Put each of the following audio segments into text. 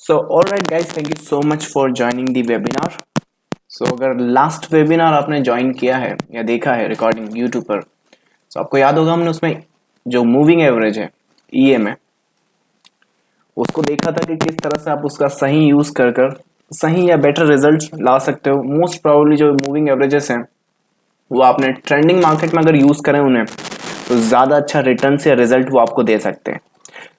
So, all right, guys, thank you so much for joining the webinar. So, अगर last webinar आपने join किया है या देखा है रिकॉर्डिंग यूट्यूब पर, तो आपको याद होगा हमने उसमें जो मूविंग एवरेज है EM है उसको देखा था कि किस तरह से आप उसका सही यूज कर कर सही या बेटर रिजल्ट ला सकते हो। मोस्ट प्रोबेबली जो मूविंग एवरेजेस हैं वो आपने ट्रेंडिंग मार्केट में अगर यूज करें उन्हें तो ज्यादा अच्छा रिटर्न या रिजल्ट वो आपको दे सकते हैं।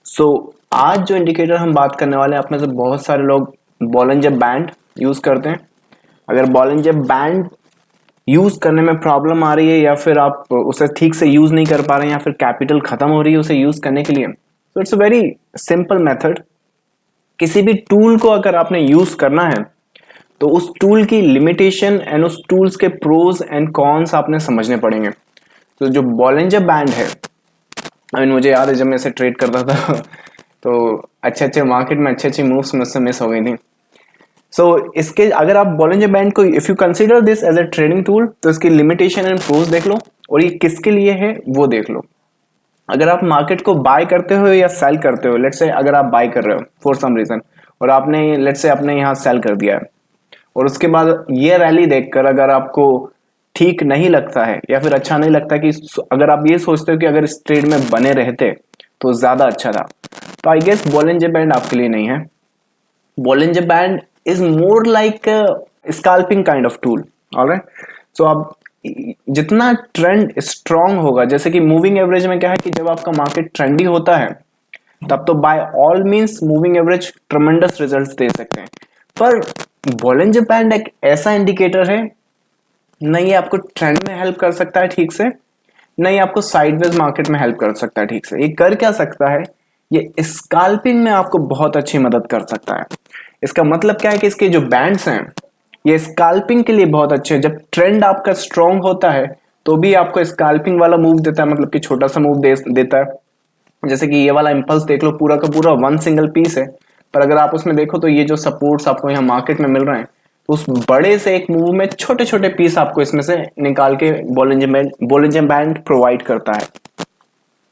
सो आज जो इंडिकेटर हम बात करने वाले हैं, आप में से बहुत सारे लोग बॉलिंजर बैंड यूज करते हैं। अगर बॉलिंजर बैंड यूज करने में प्रॉब्लम आ रही है या फिर आप उसे ठीक से यूज नहीं कर पा रहे हैं या फिर कैपिटल खत्म हो रही है उसे यूज करने के लिए, तो it's a very simple method. किसी भी टूल को अगर आपने यूज करना है तो उस टूल की लिमिटेशन एंड उस टूल्स के प्रोज एंड कॉन्स आपने समझने पड़ेंगे। तो जो बॉलिंजर बैंड है, मुझे याद है जब मैं इसे ट्रेड करता था तो अच्छे अच्छे मार्केट में अच्छी अच्छी मूव्स मुझसे मिस हो गई थी। सो इसके अगर आप बॉलिंजर बैंड को if you consider this as a trading tool तो इसकी लिमिटेशन एंड प्रोज देख लो और ये किसके लिए है वो देख लो। अगर आप मार्केट को बाय करते हो या सेल करते हो, लेट्स से अगर आप बाय कर रहे हो फॉर सम रीजन और आपने लेट्स से अपने यहाँ सेल कर दिया है और उसके बाद ये रैली देखकर अगर आपको ठीक नहीं लगता है या फिर अच्छा नहीं लगता कि अगर आप ये सोचते हो कि अगर इस ट्रेड में बने रहते तो ज्यादा अच्छा था, तो आई गेस बॉलिंजर बैंड आपके लिए नहीं है। Bollinger band is more like scalping kind of tool. Alright, so आप जितना ट्रेंड स्ट्रांग होगा, जैसे कि मूविंग एवरेज में क्या है कि जब आपका मार्केट ट्रेंडी होता है तब तो by all means moving average tremendous results दे सकते हैं, पर बॉलिंजर बैंड एक ऐसा इंडिकेटर है, न ये आपको ट्रेंड में हेल्प कर सकता है ठीक से, न ये आपको साइडवेज मार्केट में हेल्प कर सकता है ठीक से। ये कर क्या सकता है, ये स्कैल्पिंग में आपको बहुत अच्छी मदद कर सकता है। इसका मतलब क्या है कि इसके जो बैंड्स हैं ये स्कैल्पिंग के लिए बहुत अच्छे हैं। जब ट्रेंड आपका स्ट्रांग होता है तो भी आपको स्कैल्पिंग वाला मूव देता है, मतलब कि छोटा सा मूव देता है। जैसे कि ये वाला इंपल्स देख लो, पूरा का पूरा वन सिंगल पीस है, पर अगर आप उसमें देखो तो ये जो सपोर्ट्स आपको यहाँ मार्केट में मिल रहे हैं तो उस बड़े से एक मूव में छोटे छोटे पीस आपको इसमें से निकाल के बॉलिंजर बैंड प्रोवाइड करता है।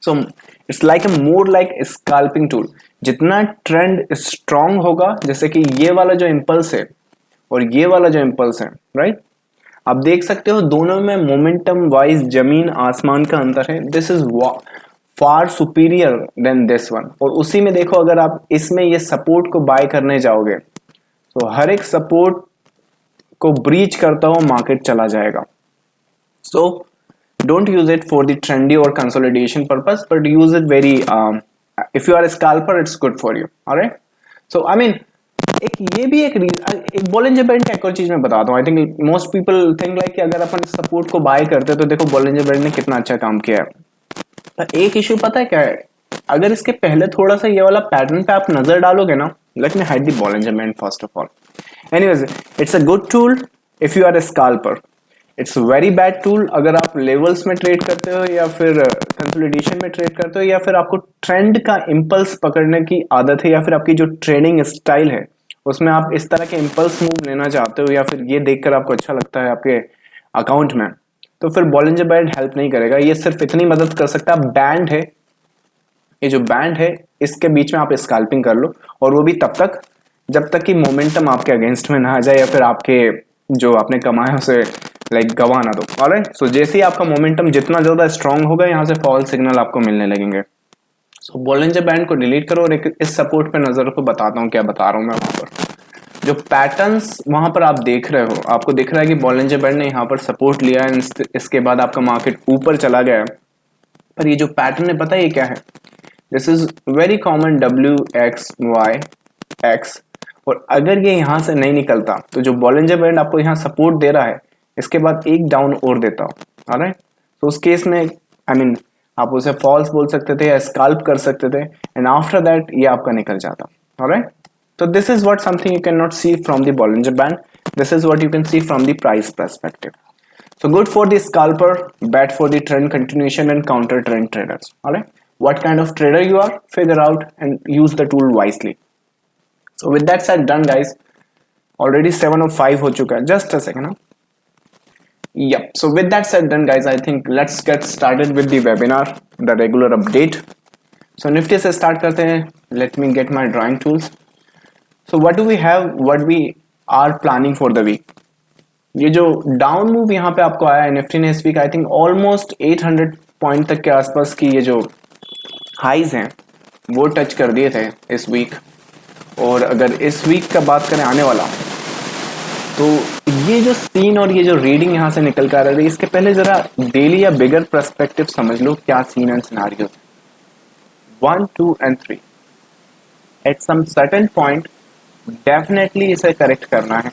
So it's like a more like scalping tool. जितना ट्रेंड स्ट्रांग होगा, जैसे कि ये वाला जो इंपल्स है और ये वाला जो इंपल्स है, राइट, आप देख सकते हो दोनों में मोमेंटम वाइज जमीन आसमान का अंतर है। This is far superior than this one. और उसी में देखो, अगर आप इसमें ये सपोर्ट को बाय करने जाओगे तो हर एक सपोर्ट को ब्रीच करता हुआ मार्केट चला जाएगा। सो don't use it for the trendy or consolidation purpose, but use it very if you are a scalper it's good for you. all right, so I mean एक ये भी एक बॉलिंजर बैंड का एक और चीज मैं बताता हूँ। आई think most people think like कि अगर अपन सपोर्ट को बाय करते तो देखो बॉलिंजर बैंड ने कितना अच्छा काम किया है, पर एक इश्यू पता है क्या है, अगर इसके पहले थोड़ा सा ये वाला पैटर्न पे आप नजर डालोगे ना, let me hide the Bollinger band first of all. Anyways, it's a good tool if you are a scalper. It's very bad tool अगर आप लेवल्स में ट्रेड करते हो या फिर कंसोलिडेशन में ट्रेड करते हो या फिर आपको ट्रेंड का इंपल्स पकड़ने की आदत है या फिर आपकी जो ट्रेडिंग स्टाइल है उसमें आप इस तरह के इंपल्स मूव लेना चाहते हो या फिर ये देखकर आपको अच्छा लगता है आपके अकाउंट में, तो फिर बॉलिंजर बैंड हेल्प नहीं करेगा। ये सिर्फ इतनी मदद कर सकता है, बैंड है, ये जो बैंड है इसके बीच में आप स्कैल्पिंग कर लो, और वो भी तब तक जब तक कि मोमेंटम आपके अगेंस्ट में ना आ जाए या फिर आपके जो आपने कमाया उसे लाइक गवा ना दो। ऑलराइट, सो जैसे ही आपका मोमेंटम जितना ज्यादा स्ट्रांग होगा यहाँ से फॉल सिग्नल आपको मिलने लगेंगे। सो बॉलिंजर बैंड को डिलीट करो और इस सपोर्ट पे नजर रखो, बताता हूँ क्या बता रहा हूँ मैं। वहां पर जो पैटर्न्स वहां पर आप देख रहे हो, आपको दिख रहा है कि बॉलिंजर बैंड ने यहाँ पर सपोर्ट लिया है, इसके बाद आपका मार्केट ऊपर चला गया है, पर ये जो पैटर्न है पता है ये क्या है, this is very common WXY X। और अगर ये यहां से नहीं निकलता तो जो बॉलिंजर बैंड आपको यहाँ सपोर्ट दे रहा है इसके बाद एक डाउन और देता हो, ऑलराइट, तो उस केस में आई मीन आप उसे फॉल्स बोल सकते थे या स्कैल्प कर सकते थे, एंड आफ्टर दैट ये आपका निकल जाता। ऑलराइट, तो this is what something you can not see from the Bollinger band, this is what you can see from the price perspective. So good for the scalper, bad for the trend continuation and counter trend traders. All right, what kind of trader you are, figure out and use the tool wisely. So with that said, done guys. Already 7:05 हो चुका है. Just a second. Yep. So with that said, done guys. I think let's get started with the webinar, the regular update. So Nifty से start करते हैं. Let me get my drawing tools. So what do we have, what we are planning for the week. ये जो down move यहाँ पे आपको आया है निफ्टी ने इस week, I think almost 800 point तक के आसपास की ये जो हाइज हैं वो टच कर दिए थे इस वीक। और अगर इस वीक का बात करें आने वाला, तो ये जो सीन और ये जो रीडिंग यहाँ से निकल कर आ रही है, इसके पहले जरा डेली या बिगर पर्सपेक्टिव समझ लो क्या scene and scenario. 1, 2 and 3 at some certain point definitely इसे करेक्ट करना है,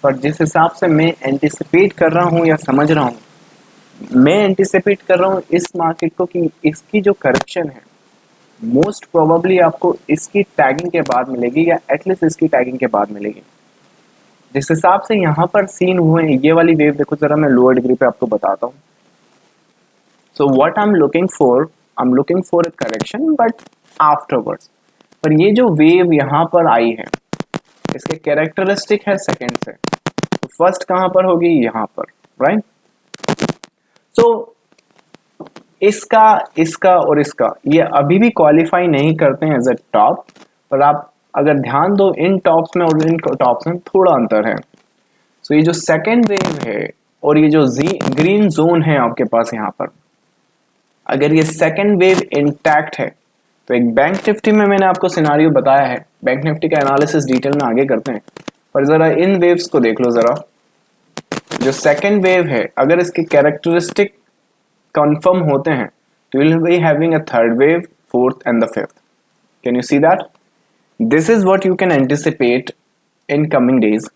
पर जिस हिसाब से मैं एंटिसिपेट कर रहा हूँ या समझ रहा हूँ, मैं एंटिसिपेट कर रहा हूँ इस मार्केट को कि इसकी जो करेक्शन है मोस्ट प्रोबेबली आपको इसकी टैगिंग के बाद मिलेगी, या एटलीस्ट इसकी टैगिंग के बाद मिलेगी। जिस हिसाब से यहाँ पर सीन हुए हैं, ये वाली वेव देखो जरा, मैं लोअर डिग्री पे आपको बताता हूँ। So what I am looking for a correction but afterwards. पर ये जो वेव यहाँ पर आई है इसके कैरेक्टरिस्टिक है सेकंड से, तो फर्स्ट कहाँ पर होगी, यहाँ पर, राइट। सो इसका और इसका ये अभी भी क्वालिफाई नहीं करते हैं एज अ टॉप, पर आप अगर ध्यान दो इन टॉप्स में और इन टॉप्स में थोड़ा अंतर है। सो ये जो सेकेंड वेव है और ये जो ग्रीन जोन है आपके पास यहाँ पर, अगर ये सेकेंड वेव इंटैक्ट है तो एक बैंक निफ्टी में मैंने आपको सिनारियो बताया है, बैंक निफ्टी का एनालिसिस डिटेल में आगे करते हैं, पर जरा इन वेव्स को देख लो जरा। जो सेकेंड वेव है अगर इसके कैरेक्टरिस्टिक कंफर्म होते हैं तो will be having a third wave, fourth and the fifth. Can you see that? This is what you can anticipate in coming days.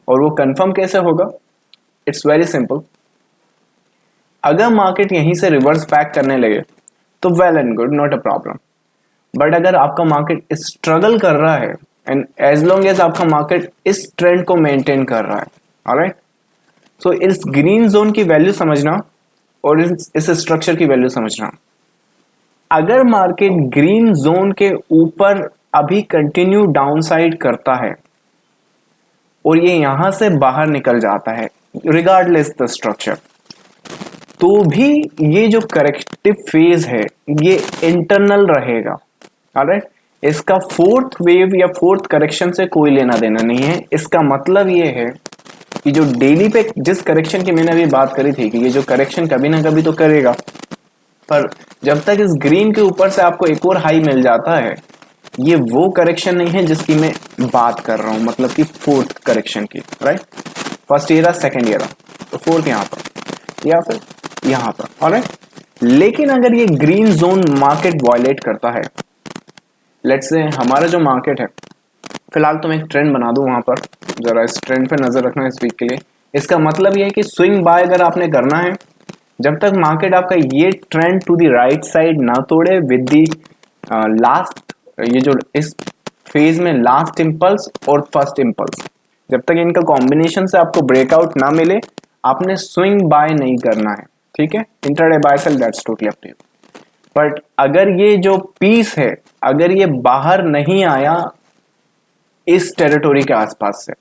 और वो कंफर्म कैसे होगा? It's very simple. अगर मार्केट यहीं से रिवर्स बैक करने लगे तो well and good, not a problem. But अगर आपका मार्केट स्ट्रगल कर रहा है एंड एज लॉन्ग एज आपका मार्केट इस ट्रेंड को मेंटेन कर रहा है, ऑलराइट, सो इस ग्रीन जोन की वैल्यू समझना और इस स्ट्रक्चर की वैल्यू समझना। अगर मार्केट ग्रीन जोन के ऊपर अभी कंटिन्यू डाउनसाइड करता है और ये यहां से बाहर निकल जाता है रिगार्डलेस द स्ट्रक्चर, तो भी ये जो करेक्टिव फेज है ये इंटरनल रहेगा, ऑलराइट। इसका फोर्थ वेव या फोर्थ करेक्शन से कोई लेना देना नहीं है। इसका मतलब ये है कि जो डेली पे जिस करेक्शन की मैंने अभी बात करी थी कि ये जो करेक्शन कभी ना कभी तो करेगा, पर जब तक इस ग्रीन के ऊपर से आपको एक और हाई मिल जाता है, ये वो करेक्शन नहीं है जिसकी मैं बात कर रहा हूं, मतलब कि फोर्थ करेक्शन की, right. First year second year, तो फोर्थ यहां पर या फिर यहां पर, ऑलराइट। लेकिन अगर ये ग्रीन जोन मार्केट वायलेट करता है, लेट्स से हमारा जो मार्केट है, फिलहाल तो मैं एक ट्रेंड बना दूं वहां पर, जरा इस ट्रेंड पे नजर रखना इस वीक के लिए। इसका मतलब ये है कि स्विंग बाय अगर आपने करना है, जब तक मार्केट आपका ये trend to the right side ना तोड़े विद दी लास्ट, ये जो इस फेज में लास्ट इंपल्स और फर्स्ट इंपल्स, जब तक इनका कॉम्बिनेशन से आपको ब्रेकआउट ना मिले, आपने स्विंग बाय नहीं करना है, ठीक है। Intraday buy sell that's totally up to you. But अगर ये जो पीस है, अगर ये बाहर नहीं आया इस टेरिटोरी के आसपास से,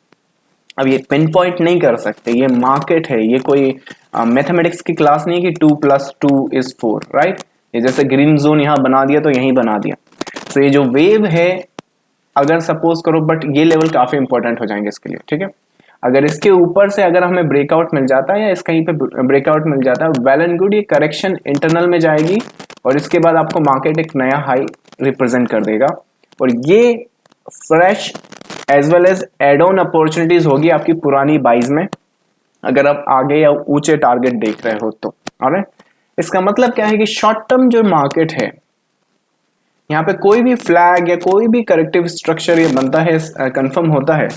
अब ये पिन पॉइंट नहीं कर सकते, ये मार्केट है, ये कोई मैथमेटिक्स की क्लास नहीं है कि 2 + 2 = 4, राइट। ये जैसे ग्रीन जोन यहाँ बना दिया तो यहीं बना दिया। तो ये जो वेव है, अगर सपोज करो, बट ये लेवल काफी इंपॉर्टेंट हो जाएंगे इसके लिए, ठीक है। अगर इसके ऊपर से अगर हमें ब्रेकआउट मिल जाता है या इस कहीं पे ब्रेकआउट मिल जाता है, वेल एंड गुड, ये करेक्शन इंटरनल में जाएगी और इसके बाद आपको मार्केट एक नया हाई रिप्रेजेंट कर देगा, और ये fresh as well as add on opportunities होगी आपकी पुरानी बाइज में, अगर आप आगे या ऊंचे टारगेट देख रहे हो तो, ऑलराइट। इसका मतलब क्या है कि शॉर्ट टर्म जो मार्केट है, यहाँ पे कोई भी फ्लैग या कोई भी करेक्टिव स्ट्रक्चर ये बनता है, कंफर्म होता है,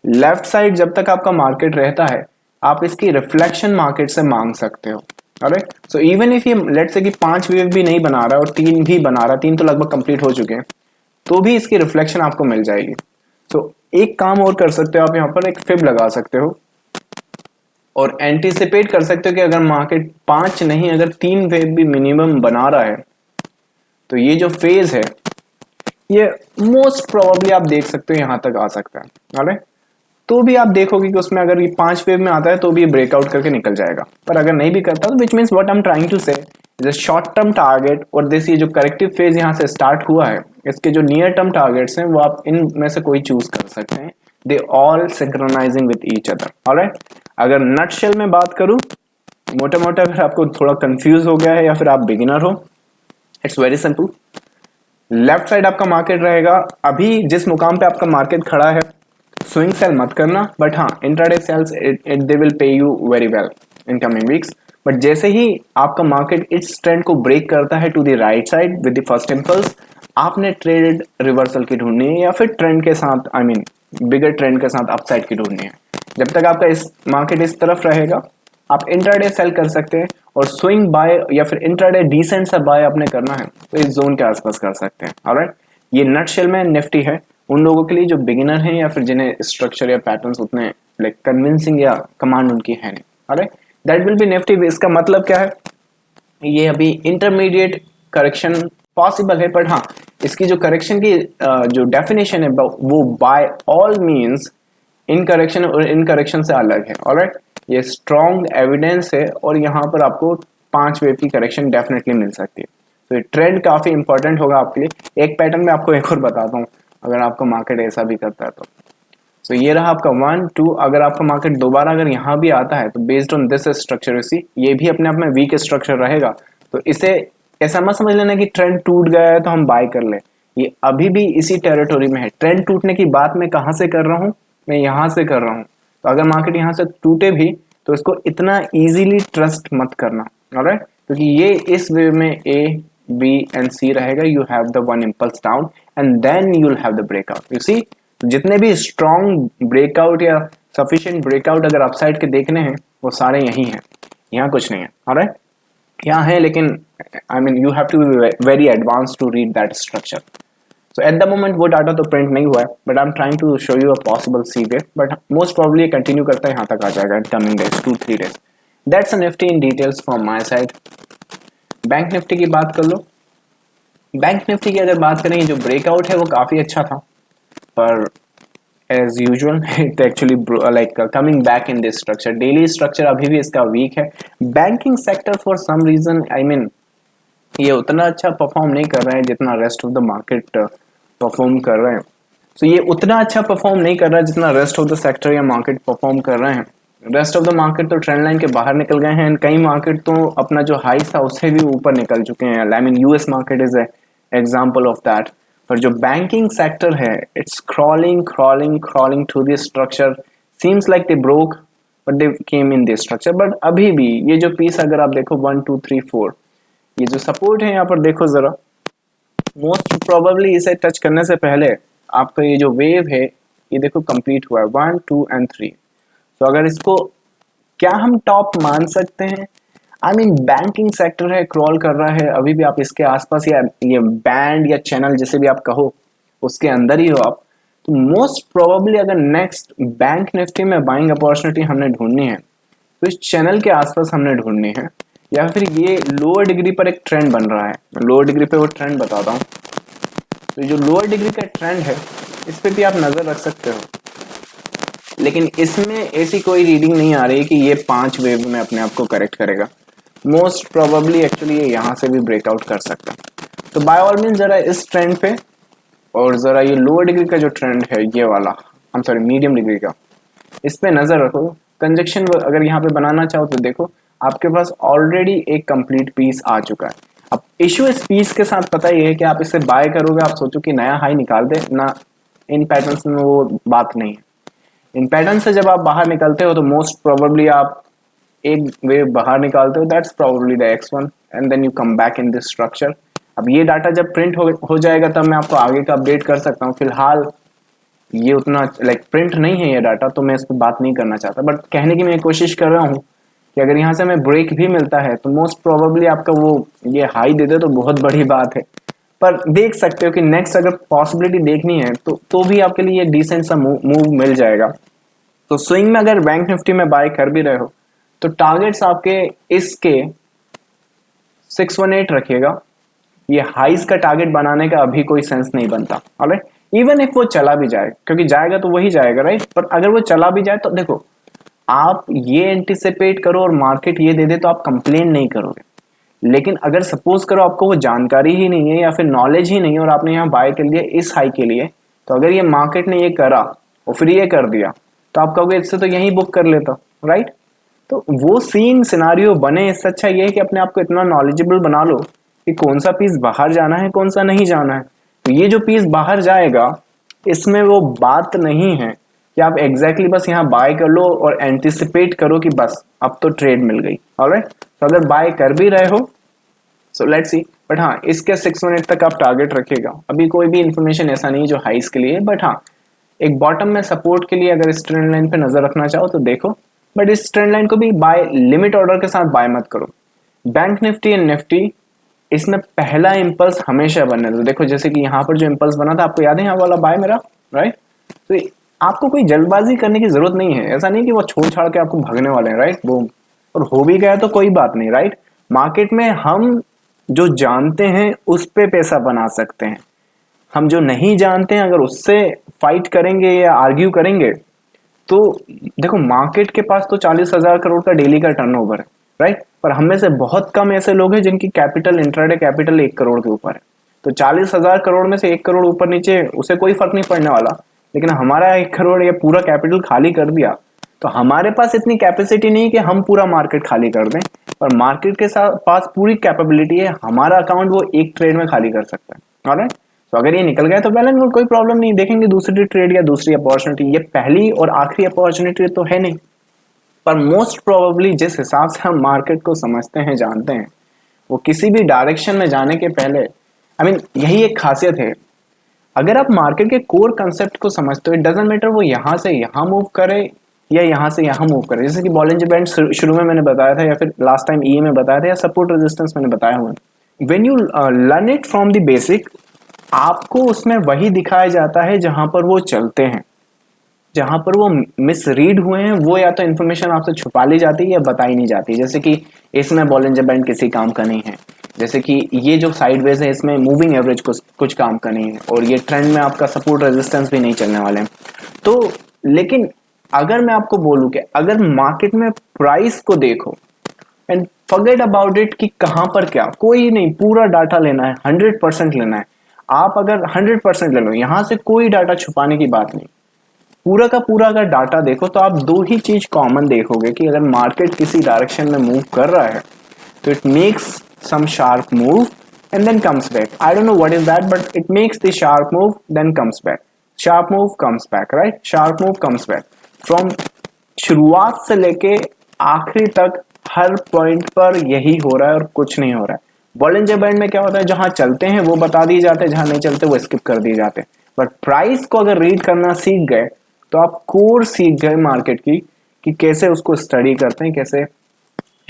लेफ्ट साइड जब तक आपका मार्केट रहता है, आप इसकी रिफ्लेक्शन मार्केट से मांग सकते हो, ऑलराइट। सो इवन इफ ये लेट्स से कि 5 वेव भी नहीं बना रहा और 3 भी बना रहा, 3 तो लगभग कंप्लीट हो चुके हैं, तो भी इसकी रिफ्लेक्शन आपको मिल जाएगी। सो एक काम और कर सकते हो आप, यहाँ पर एक फिब लगा सकते हो और एंटीसिपेट कर सकते हो कि अगर मार्केट 5 नहीं, अगर 3 वेव भी मिनिमम बना रहा है, तो ये जो फेज है ये मोस्ट प्रोबेबली आप देख सकते हो यहां तक आ सकता है, ऑलराइट। तो भी आप देखोगे कि उसमें अगर ये 5 वेव में आता है तो भी ये ब्रेकआउट करके निकल जाएगा, पर अगर नहीं भी करता तो which means what I am trying to say, this short term target और दिस ये जो करेक्टिव फेज यहाँ से स्टार्ट हुआ है, इसके जो नियर टर्म टारगेट्स हैं वो आप इनमें से कोई चूज कर सकते हैं। They all synchronising with each other. Alright, अगर नटशेल में बात करूं, मोटा मोटा अगर आपको थोड़ा कंफ्यूज हो गया है या फिर आप बिगिनर हो, it's very simple. Left side आपका मार्केट रहेगा, अभी जिस मुकाम पे आपका मार्केट खड़ा है स्विंग सेल मत करना, बट हाँ intraday sales they will pay you very well in coming weeks. But जैसे ही आपका मार्केट इस ट्रेंड को ब्रेक करता है to the right side with the first impulse, आपने ट्रेड रिवर्सल की ढूंढनी है या फिर ट्रेंड के साथ आई मीन बिगर ट्रेंड के साथ अपसाइड की ढूंढनी है। जब तक आपका इस मार्केट इस तरफ रहेगा आप इंट्राडे सेल कर सकते हैं, और स्विंग बाय या फिर इंट्राडे डिसेंट सा बाय आपने करना है तो इस जोन के आसपास कर सकते हैं। ऑलराइट, ये नटशेल में निफ्टी है उन लोगों के लिए जो बिगिनर हैं या फिर जिन्हें स्ट्रक्चर या पैटर्न्स उतने लाइक कन्विंसिंग या कमांड उनकी है नहीं। Alright, that will B Nifty. इसका मतलब क्या है, ये अभी इंटरमीडिएट करेक्शन पॉसिबल है, बट हाँ इसकी जो करेक्शन की जो डेफिनेशन है वो बाय ऑल मींस इन करेक्शन और इन करेक्शन से अलग है। ऑलराइट, ये स्ट्रॉन्ग एविडेंस है और यहाँ पर आपको 5 वेव की करेक्शन डेफिनेटली मिल सकती है। तो ये ट्रेंड काफी इंपॉर्टेंट होगा आपके लिए। एक पैटर्न में आपको एक और बताता हूँ, अगर आपका मार्केट ऐसा भी करता है तो ये रहा आपका 1 2। अगर आपका मार्केट दोबारा अगर यहाँ भी आता है तो बेस्ड ऑन दिस स्ट्रक्चर ये भी अपने आप में वीक स्ट्रक्चर रहेगा, तो इसे ऐसा मत समझ लेना कि ट्रेंड टूट गया है तो हम बाय कर ले। ये अभी भी इसी टेरिटोरी में है। ट्रेंड टूटने की बात मैं कहाँ से कर रहा हूँ, मैं यहाँ से कर रहा हूँ। तो अगर मार्केट यहाँ से टूटे भी तो इसको इतना इजीली ट्रस्ट मत करना। ऑलराइट, क्योंकि ये इस वे में ए बी एंड सी रहेगा। You have the one impulse down and then you will have the breakout. You see, जितने भी स्ट्रॉन्ग ब्रेकआउट या सफिशिएंट ब्रेकआउट अगर अपसाइड के देखने हैं वो सारे यही हैं, यहाँ कुछ नहीं है। ऑलराइट, यहाँ है लेकिन I mean you have to be very advance to read that structure. So at the moment वो डाटा तो प्रिंट नहीं हुआ है, but I am trying to show you a possible C wave, but most probably continue करता है यहाँ तक आ जाएगा in coming days 2-3 days. That's a Nifty in details from my side. Bank Nifty की बात कर लो। बैंक निफ्टी की अगर बात करें, जो ब्रेकआउट है वो काफी अच्छा था, पर as usual it actually like coming back in this structure. Daily structure अभी भी इसका वीक है। Banking sector for some reason I mean ये उतना अच्छा परफॉर्म नहीं कर रहे हैं जितना rest of the market perform कर रहे हैं। सो ये उतना अच्छा परफॉर्म नहीं कर रहा है जितना रेस्ट ऑफ द सेक्टर या मार्केट परफॉर्म कर रहे हैं। रेस्ट ऑफ द मार्केट तो ट्रेंड लाइन के बाहर निकल गए हैं, कई मार्केट तो अपना जो हाई था उससे भी ऊपर निकल चुके हैं। I mean US market is example of that. पर जो बैंकिंग सेक्टर है it's crawling crawling crawling through this structure. Seems like they broke but they came in this structure. But अभी भी ये जो पीस अगर आप देखो 1 2 3 4, ये जो सपोर्ट है यहाँ पर देखो जरा, मोस्ट प्रोबेबली इसे टच करने से पहले आपका ये जो वेव है ये देखो कंप्लीट हुआ है 1 2 एंड 3। तो अगर इसको क्या हम टॉप मान सकते हैं? आई मीन बैंकिंग सेक्टर है, क्रॉल कर रहा है, अभी भी आप इसके आसपास या ये बैंड या चैनल जिसे भी आप कहो उसके अंदर ही हो आप, तो मोस्ट प्रोबेबली अगर नेक्स्ट बैंक निफ्टी में बाइंग अपॉर्चुनिटी हमने ढूंढनी है तो इस चैनल के आसपास हमने ढूंढनी है, या फिर ये लोअर डिग्री पर एक ट्रेंड बन रहा है। लोअर डिग्री पे वो ट्रेंड बताता हूँ। तो जो लोअर डिग्री का ट्रेंड है इस पे भी आप नजर रख सकते हो, लेकिन इसमें ऐसी कोई रीडिंग नहीं आ रही कि ये 5 वेव में अपने आप को करेक्ट करेगा। मोस्ट प्रोबेबली एक्चुअली ये यहाँ से भी ब्रेकआउट कर सकता है। तो बाय ऑल मीन जरा इस ट्रेंड पे और जरा ये लोअर डिग्री का जो ट्रेंड है ये वाला, हम सॉरी मीडियम डिग्री का, इस पे नजर रखो। कंजक्शन अगर यहाँ पे बनाना चाहो तो देखो आपके पास ऑलरेडी एक कंप्लीट पीस आ चुका है। अब इशू इस पीस के साथ पता ही है कि आप इसे बाय करोगे, आप सोचो कि नया हाई निकाल दे ना, इन पैटर्न्स में वो बात नहीं है। इन पैटर्न से जब आप बाहर निकलते हो तो मोस्ट प्रोबेबली आप एक वेव बाहर निकालते हो, that's probably the X1 and then you come back in this structure. अब ये डाटा जब प्रिंट हो जाएगा तब मैं आपको आगे का अपडेट कर सकता हूँ। फिलहाल ये उतना लाइक प्रिंट नहीं है ये डाटा, तो मैं इस पर बात नहीं करना चाहता, बट कहने की मैं कोशिश कर रहा हूँ कि अगर यहाँ से हमें ब्रेक भी मिलता है तो मोस्ट प्रोबेबली आपका वो ये हाई दे दे तो बहुत बड़ी बात है। पर देख सकते हो कि नेक्स्ट अगर पॉसिबिलिटी देखनी है तो भी आपके लिए डिसेंट सा मूव मिल जाएगा। तो स्विंग में अगर बैंक निफ्टी में बाय कर भी रहे हो तो टारगेट्स आपके इसके 618 रखिएगा। ये हाइज का टारगेट बनाने का अभी कोई सेंस नहीं बनता। ऑलराइट, इवन इफ वो चला भी जाए, क्योंकि जाएगा तो वही जाएगा राइट, पर अगर वो चला भी जाए तो देखो आप ये एंटिसिपेट करो और मार्केट ये दे दे तो आप कंप्लेन नहीं करोगे। लेकिन अगर सपोज करो आपको वो जानकारी ही नहीं है या फिर नॉलेज ही नहीं है और आपने यहाँ बाय कर लिया इस हाई के लिए, तो अगर ये मार्केट ने ये करा और फिर ये कर दिया तो आप कहोगे इससे तो यही बुक कर लेता, राइट। तो वो सीन सिनारियो बने, इससे अच्छा ये है कि अपने आप को इतना नॉलेजेबल बना लो कि कौन सा पीस बाहर जाना है कौन सा नहीं जाना है। तो ये जो पीस बाहर जाएगा इसमें वो बात नहीं है कि आप एग्जैक्टली बस यहाँ बाय कर लो और एंटिसिपेट करो कि बस अब तो ट्रेड मिल गई, ऑलराइट। तो अगर बाय कर भी रहे हो सो लेट्स सी, बट हाँ इसके 6 मिनट तक आप टारगेट रखिएगा। अभी कोई भी इंफॉर्मेशन ऐसा नहीं है जो हाइस के लिए, बट हाँ एक बॉटम में सपोर्ट के लिए अगर इस ट्रेंड लाइन पे नजर रखना चाहो तो देखो, बट इस ट्रेंड लाइन को भी बाय लिमिट ऑर्डर के साथ बाय मत करो। बैंक निफ्टी एंड निफ्टी इसमें पहला इंपल्स हमेशा बनने दो। देखो जैसे कि यहाँ पर जो इंपल्स बना था आपको याद है, यहाँ वाला बाय मेरा, राइट। तो आपको कोई जल्दबाजी करने की जरूरत नहीं है, ऐसा नहीं कि वो छोड़ छाड़ के आपको भागने वाले हैं, राइट। वो और हो भी गया तो कोई बात नहीं, राइट। मार्केट में हम जो जानते हैं उस पे पैसा बना सकते हैं, हम जो नहीं जानते हैं अगर उससे फाइट करेंगे या आर्ग्यू करेंगे तो देखो मार्केट के पास तो 40,000 करोड़ का डेली का टर्नओवर है, राइट। पर हम में से बहुत कम ऐसे लोग हैं जिनकी कैपिटल इंट्राडे कैपिटल 1 करोड़ के ऊपर है। तो 40,000 करोड़ में से 1 करोड़ ऊपर नीचे उसे कोई फर्क नहीं पड़ने वाला, लेकिन हमारा 1 करोड़ या पूरा कैपिटल खाली कर दिया तो हमारे पास इतनी कैपेसिटी नहीं कि हम पूरा मार्केट खाली कर दें, पर मार्केट के साथ पास पूरी कैपेबिलिटी है, हमारा अकाउंट वो एक ट्रेड में खाली कर सकता है, ऑलराइट। तो अगर ये निकल गया तो वेल एंड गुड, कोई प्रॉब्लम नहीं, देखेंगे दूसरी ट्रेड या दूसरी अपॉर्चुनिटी। ये पहली और आखिरी अपॉर्चुनिटी तो है नहीं, पर मोस्ट प्रोबेबली जिस हिसाब से हम मार्केट को समझते हैं जानते हैं, वो किसी भी डायरेक्शन में जाने के पहले यही एक खासियत है। अगर आप मार्केट के कोर कंसेप्ट को समझते हो, इट डजंट मैटर वो यहाँ से यहाँ मूव करे या यहाँ से यहाँ मूव करे। जैसे कि बॉलिंजर बैंड शुरू में मैंने बताया था या फिर लास्ट टाइम ई में बताया था या सपोर्ट रेजिस्टेंस मैंने बताया हुआ। When you learn it from the basic, आपको उसमें वही दिखाया जाता है जहां पर वो चलते हैं, जहां पर वो मिसरीड हुए हैं वो या तो इन्फॉर्मेशन आपसे छुपा ली जाती है या बताई नहीं जाती। जैसे कि इसमें बॉलिंजर बैंड किसी काम का नहीं है, जैसे कि ये जो साइडवेज है इसमें मूविंग एवरेज कुछ काम का नहीं है, और ये ट्रेंड में आपका सपोर्ट रेजिस्टेंस भी नहीं चलने वाले हैं। तो लेकिन अगर मैं आपको बोलूं कि अगर मार्केट में प्राइस को देखो एंड फॉरगेट अबाउट इट कि कहां पर क्या, कोई नहीं, पूरा डाटा लेना है, 100% लेना है। आप अगर 100% ले लो, यहां से कोई डाटा छुपाने की बात नहीं, पूरा का पूरा अगर डाटा देखो तो आप दो ही चीज कॉमन देखोगे कि अगर मार्केट किसी डायरेक्शन में मूव कर रहा है तो it makes some sharp move and then comes back. I don't know what is that, but it makes the sharp move then comes back. Sharp move comes back, right? Sharp move comes back. From शुरुआत से लेके आखिरी तक हर point पर यही हो रहा है और कुछ नहीं हो रहा है। बॉलिंजर बैंड में क्या होता है, जहां चलते हैं वो बता दिए जाते हैं, जहां नहीं चलते वो स्किप कर दिए जाते हैं। बट प्राइस को अगर रीड करना सीख गए तो आप कोर सीख गए मार्केट की कि कैसे उसको स्टडी करते हैं, कैसे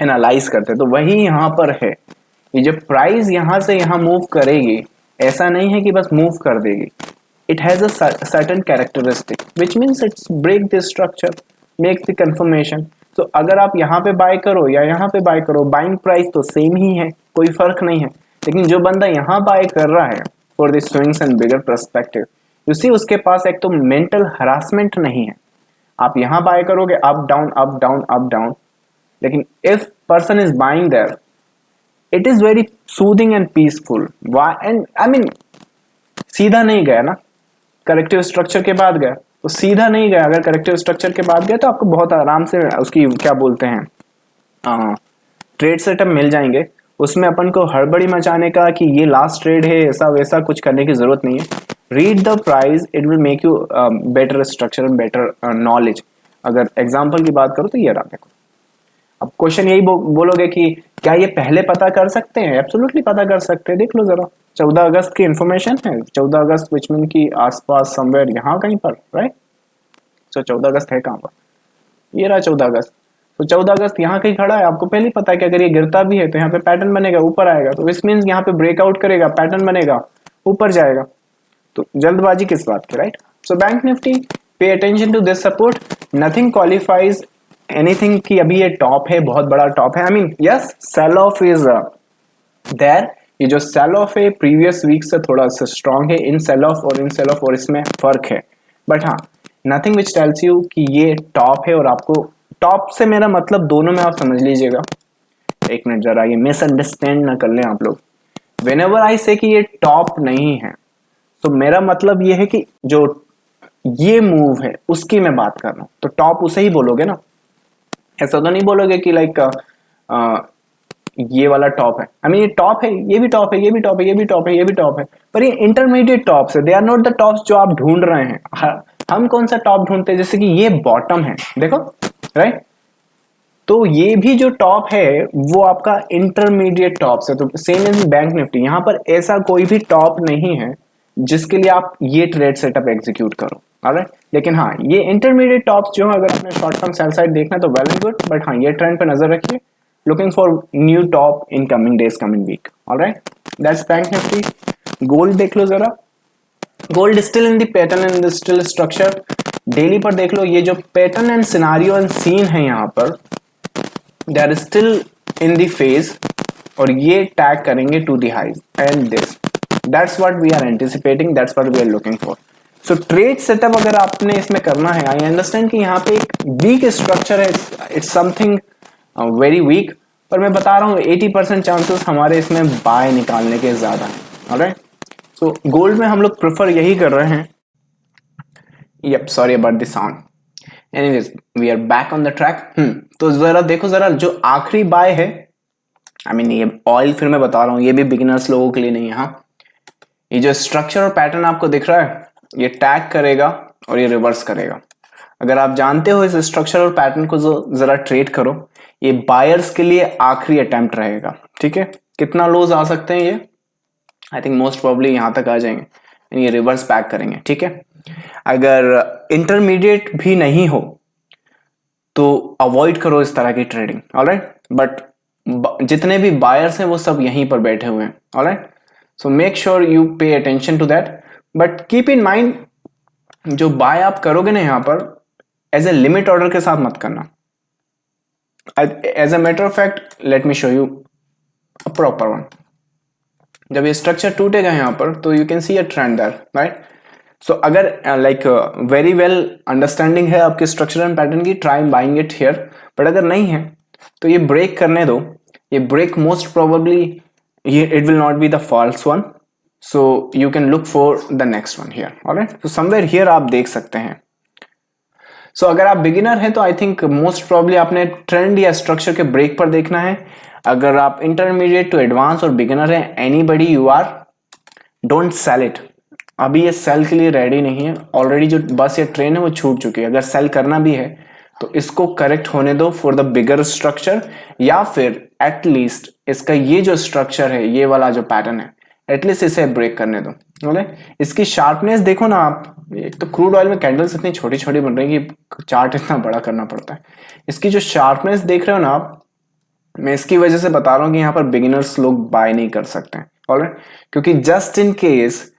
एनालाइज करते हैं। तो वही यहाँ पर है, ये जब प्राइस यहां से यहां मूव करेगी, ऐसा नहीं है कि बस मूव कर देगी। It has a certain characteristic which means it's break the structure, make the confirmation. तो अगर आप यहाँ पे बाय करो या यहाँ पे बाय करो, बाइंग प्राइस तो सेम ही है, कोई फर्क नहीं है। लेकिन जो बंदा यहाँ बाय कर रहा है for the swings and bigger perspective, you see उसके पास एक तो मेंटल हरासमेंट नहीं है। आप यहाँ बाय करोगे up down up down up down, लेकिन if person is buying there it is very soothing and peaceful. And सीधा नहीं गया ना, करेक्टिव स्ट्रक्चर के बाद गया तो सीधा नहीं गया। अगर करेक्टिव स्ट्रक्चर के बाद गया तो आपको बहुत आराम से उसकी क्या बोलते हैं ट्रेड सेटअप मिल जाएंगे। उसमें अपन को हड़बड़ी मचाने का कि ये लास्ट ट्रेड है ऐसा वैसा कुछ करने की जरूरत नहीं है। Read the price, it will make you better structure and better knowledge. अगर एग्जाम्पल की बात करो तो ये रहा, देखो अब क्वेश्चन यही बोलोगे कि क्या ये पहले पता कर सकते हैं? एब्सोल्युटली पता कर सकते हैं, देख लो जरा 14 अगस्त की इंफॉर्मेशन है, 14 अगस्त विच मीन की आसपास समवेयर यहाँ कहीं पर, राइट। सो 14 अगस्त है कहाँ पर, ये रहा 14 अगस्त। तो 14 अगस्त यहाँ कहीं खड़ा है, आपको पहले ही पता है कि अगर ये गिरता भी है तो यहाँ पे पैटर्न बनेगा, ऊपर आएगा, तो इस मीन्स यहाँ पे ब्रेकआउट करेगा, पैटर्न बनेगा, ऊपर जाएगा। तो जल्दबाजी किस बात की, right. So bank Nifty, pay attention to this support, nothing qualifies anything कि अभी ये टॉप है, बहुत बड़ा टॉप है। Yes, sell off is there. ये जो सेल ऑफ है प्रीवियस वीक से थोड़ा सा स्ट्रॉन्ग है, इन सेल ऑफ और इन सेल ऑफ और इसमें फर्क है। बट हाँ, नथिंग विच टेल्स यू कि ये टॉप है। और आपको टॉप से मेरा मतलब दोनों में आप समझ लीजिएगा, एक मिनट, जरा ये मिसअंडरस्टैंड ना कर लें आप लोग। व्हेनेवर आई से कि ये टॉप नहीं है, तो मेरा मतलब ये है कि जो ये मूव है उसकी मैं बात कर रहा हूं, तो टॉप उसे ही बोलोगे ना। ऐसा तो नहीं बोलोगे कि लाइक ये वाला टॉप है, आई मीन ये टॉप है, ये भी टॉप है, ये भी टॉप है, ये भी टॉप है, ये भी टॉप है, पर ये इंटरमीडिएट टॉप्स है, they are not the tops जो आप ढूंढ रहे हैं। हम कौन सा टॉप ढूंढते हैं, जैसे कि ये बॉटम है, देखो, राइट। तो ये भी जो टॉप है वो आपका इंटरमीडिएट टॉप है। तो सेम इज बैंक निफ्टी, यहां पर ऐसा कोई भी टॉप नहीं है जिसके लिए आप ये ट्रेड सेटअप एग्जीक्यूट करो, ऑलराइट। लेकिन हाँ, ये इंटरमीडिएट टॉप्स जो है, अगर आपने शॉर्ट टर्म सेल साइड देखना तो वेल एंड गुड, बट हाँ, ये ट्रेंड पे नजर रखिए, looking for new top in coming days, coming week. All right, that's bank nifty. Gold देख लो जरा, gold still in the pattern and still structure. Daily पर देख लो, ये जो pattern and scenario and scene है यहाँ पर, they are still in the phase, और ये टैग करेंगे to the highs and this, that's what we are anticipating, that's what we are looking for. So trade setup अगर आपने इसमें करना है, आई अंडरस्टैंड कि यहाँ पे एक वीक स्ट्रक्चर है, इट्स समथिंग वेरी वीक, पर मैं बता रहा हूँ 80% चांसेस हमारे इसमें बाय निकालने के ज्यादा हैं, ऑलराइट। सो गोल्ड में हम लोग प्रेफर यही कर रहे हैं। Yup, sorry about the sound. Anyways, we are back on the track. तो जरा देखो, जरा जो आखिरी बाय है, आई मीन ये ऑयल, फिर मैं बता रहा हूँ, ये भी बिगिनर्स लोगों के लिए नहीं है। हाँ, ये जो स्ट्रक्चर और पैटर्न आपको दिख रहा है, ये टैग करेगा और ये रिवर्स करेगा। अगर आप जानते हो इस स्ट्रक्चर और पैटर्न को, जरा ट्रेड करो, ये बायर्स के लिए आखिरी अटेम्प्ट रहेगा, ठीक है। कितना लोज आ सकते हैं ये, आई थिंक मोस्ट प्रोबेबली यहां तक आ जाएंगे, ये रिवर्स बैक करेंगे, ठीक है। अगर इंटरमीडिएट भी नहीं हो तो अवॉइड करो इस तरह की ट्रेडिंग, ऑलराइट। बट जितने भी बायर्स हैं वो सब यहीं पर बैठे हुए हैं, alright. So make sure you pay attention to that, but keep in mind, जो बाय आप करोगे ना यहां पर, एज ए लिमिट ऑर्डर के साथ मत करना। As a matter of fact, let me show you a proper one. जब ये स्ट्रक्चर टूटेगा यहां पर, तो you can see a trend that, right. So अगर लाइक वेरी वेल अंडरस्टैंडिंग है आपके स्ट्रक्चर एंड पैटर्न की, try buying it here. But अगर नहीं है तो ये ब्रेक करने दो, ये ब्रेक मोस्ट प्रोबेबली ये it will not be the false one, so you can look for the next one here, alright. So somewhere here आप देख सकते हैं। सो अगर आप बिगिनर हैं तो आई थिंक मोस्ट प्रोबेबली आपने ट्रेंड या स्ट्रक्चर के ब्रेक पर देखना है। अगर आप इंटरमीडिएट टू एडवांस और बिगिनर हैं, anybody you are, don't sell it. अभी ये सेल के लिए रेडी नहीं है, ऑलरेडी जो बस ये ट्रेन है वो छूट चुकी है। अगर सेल करना भी है तो इसको करेक्ट होने दो फॉर द बिगर स्ट्रक्चर, या फिर एटलीस्ट इसका ये जो स्ट्रक्चर है, ये वाला जो पैटर्न है, एटलीस्ट इसे ब्रेक करने दो, बोले। इसकी शार्पनेस देखो ना आप, एक तो क्रूड ऑयल में कैंडल्स इतनी छोटी छोटी बन रही है कि चार्ट इतना बड़ा करना पड़ता है। इसकी जो शार्पनेस देख रहे हो ना आप, मैं इसकी वजह से बता रहा हूं कि यहाँ पर बिगिनर्स लोग बाय नहीं कर सकते हैं, ऑलराइट। क्योंकि जस्ट इन केस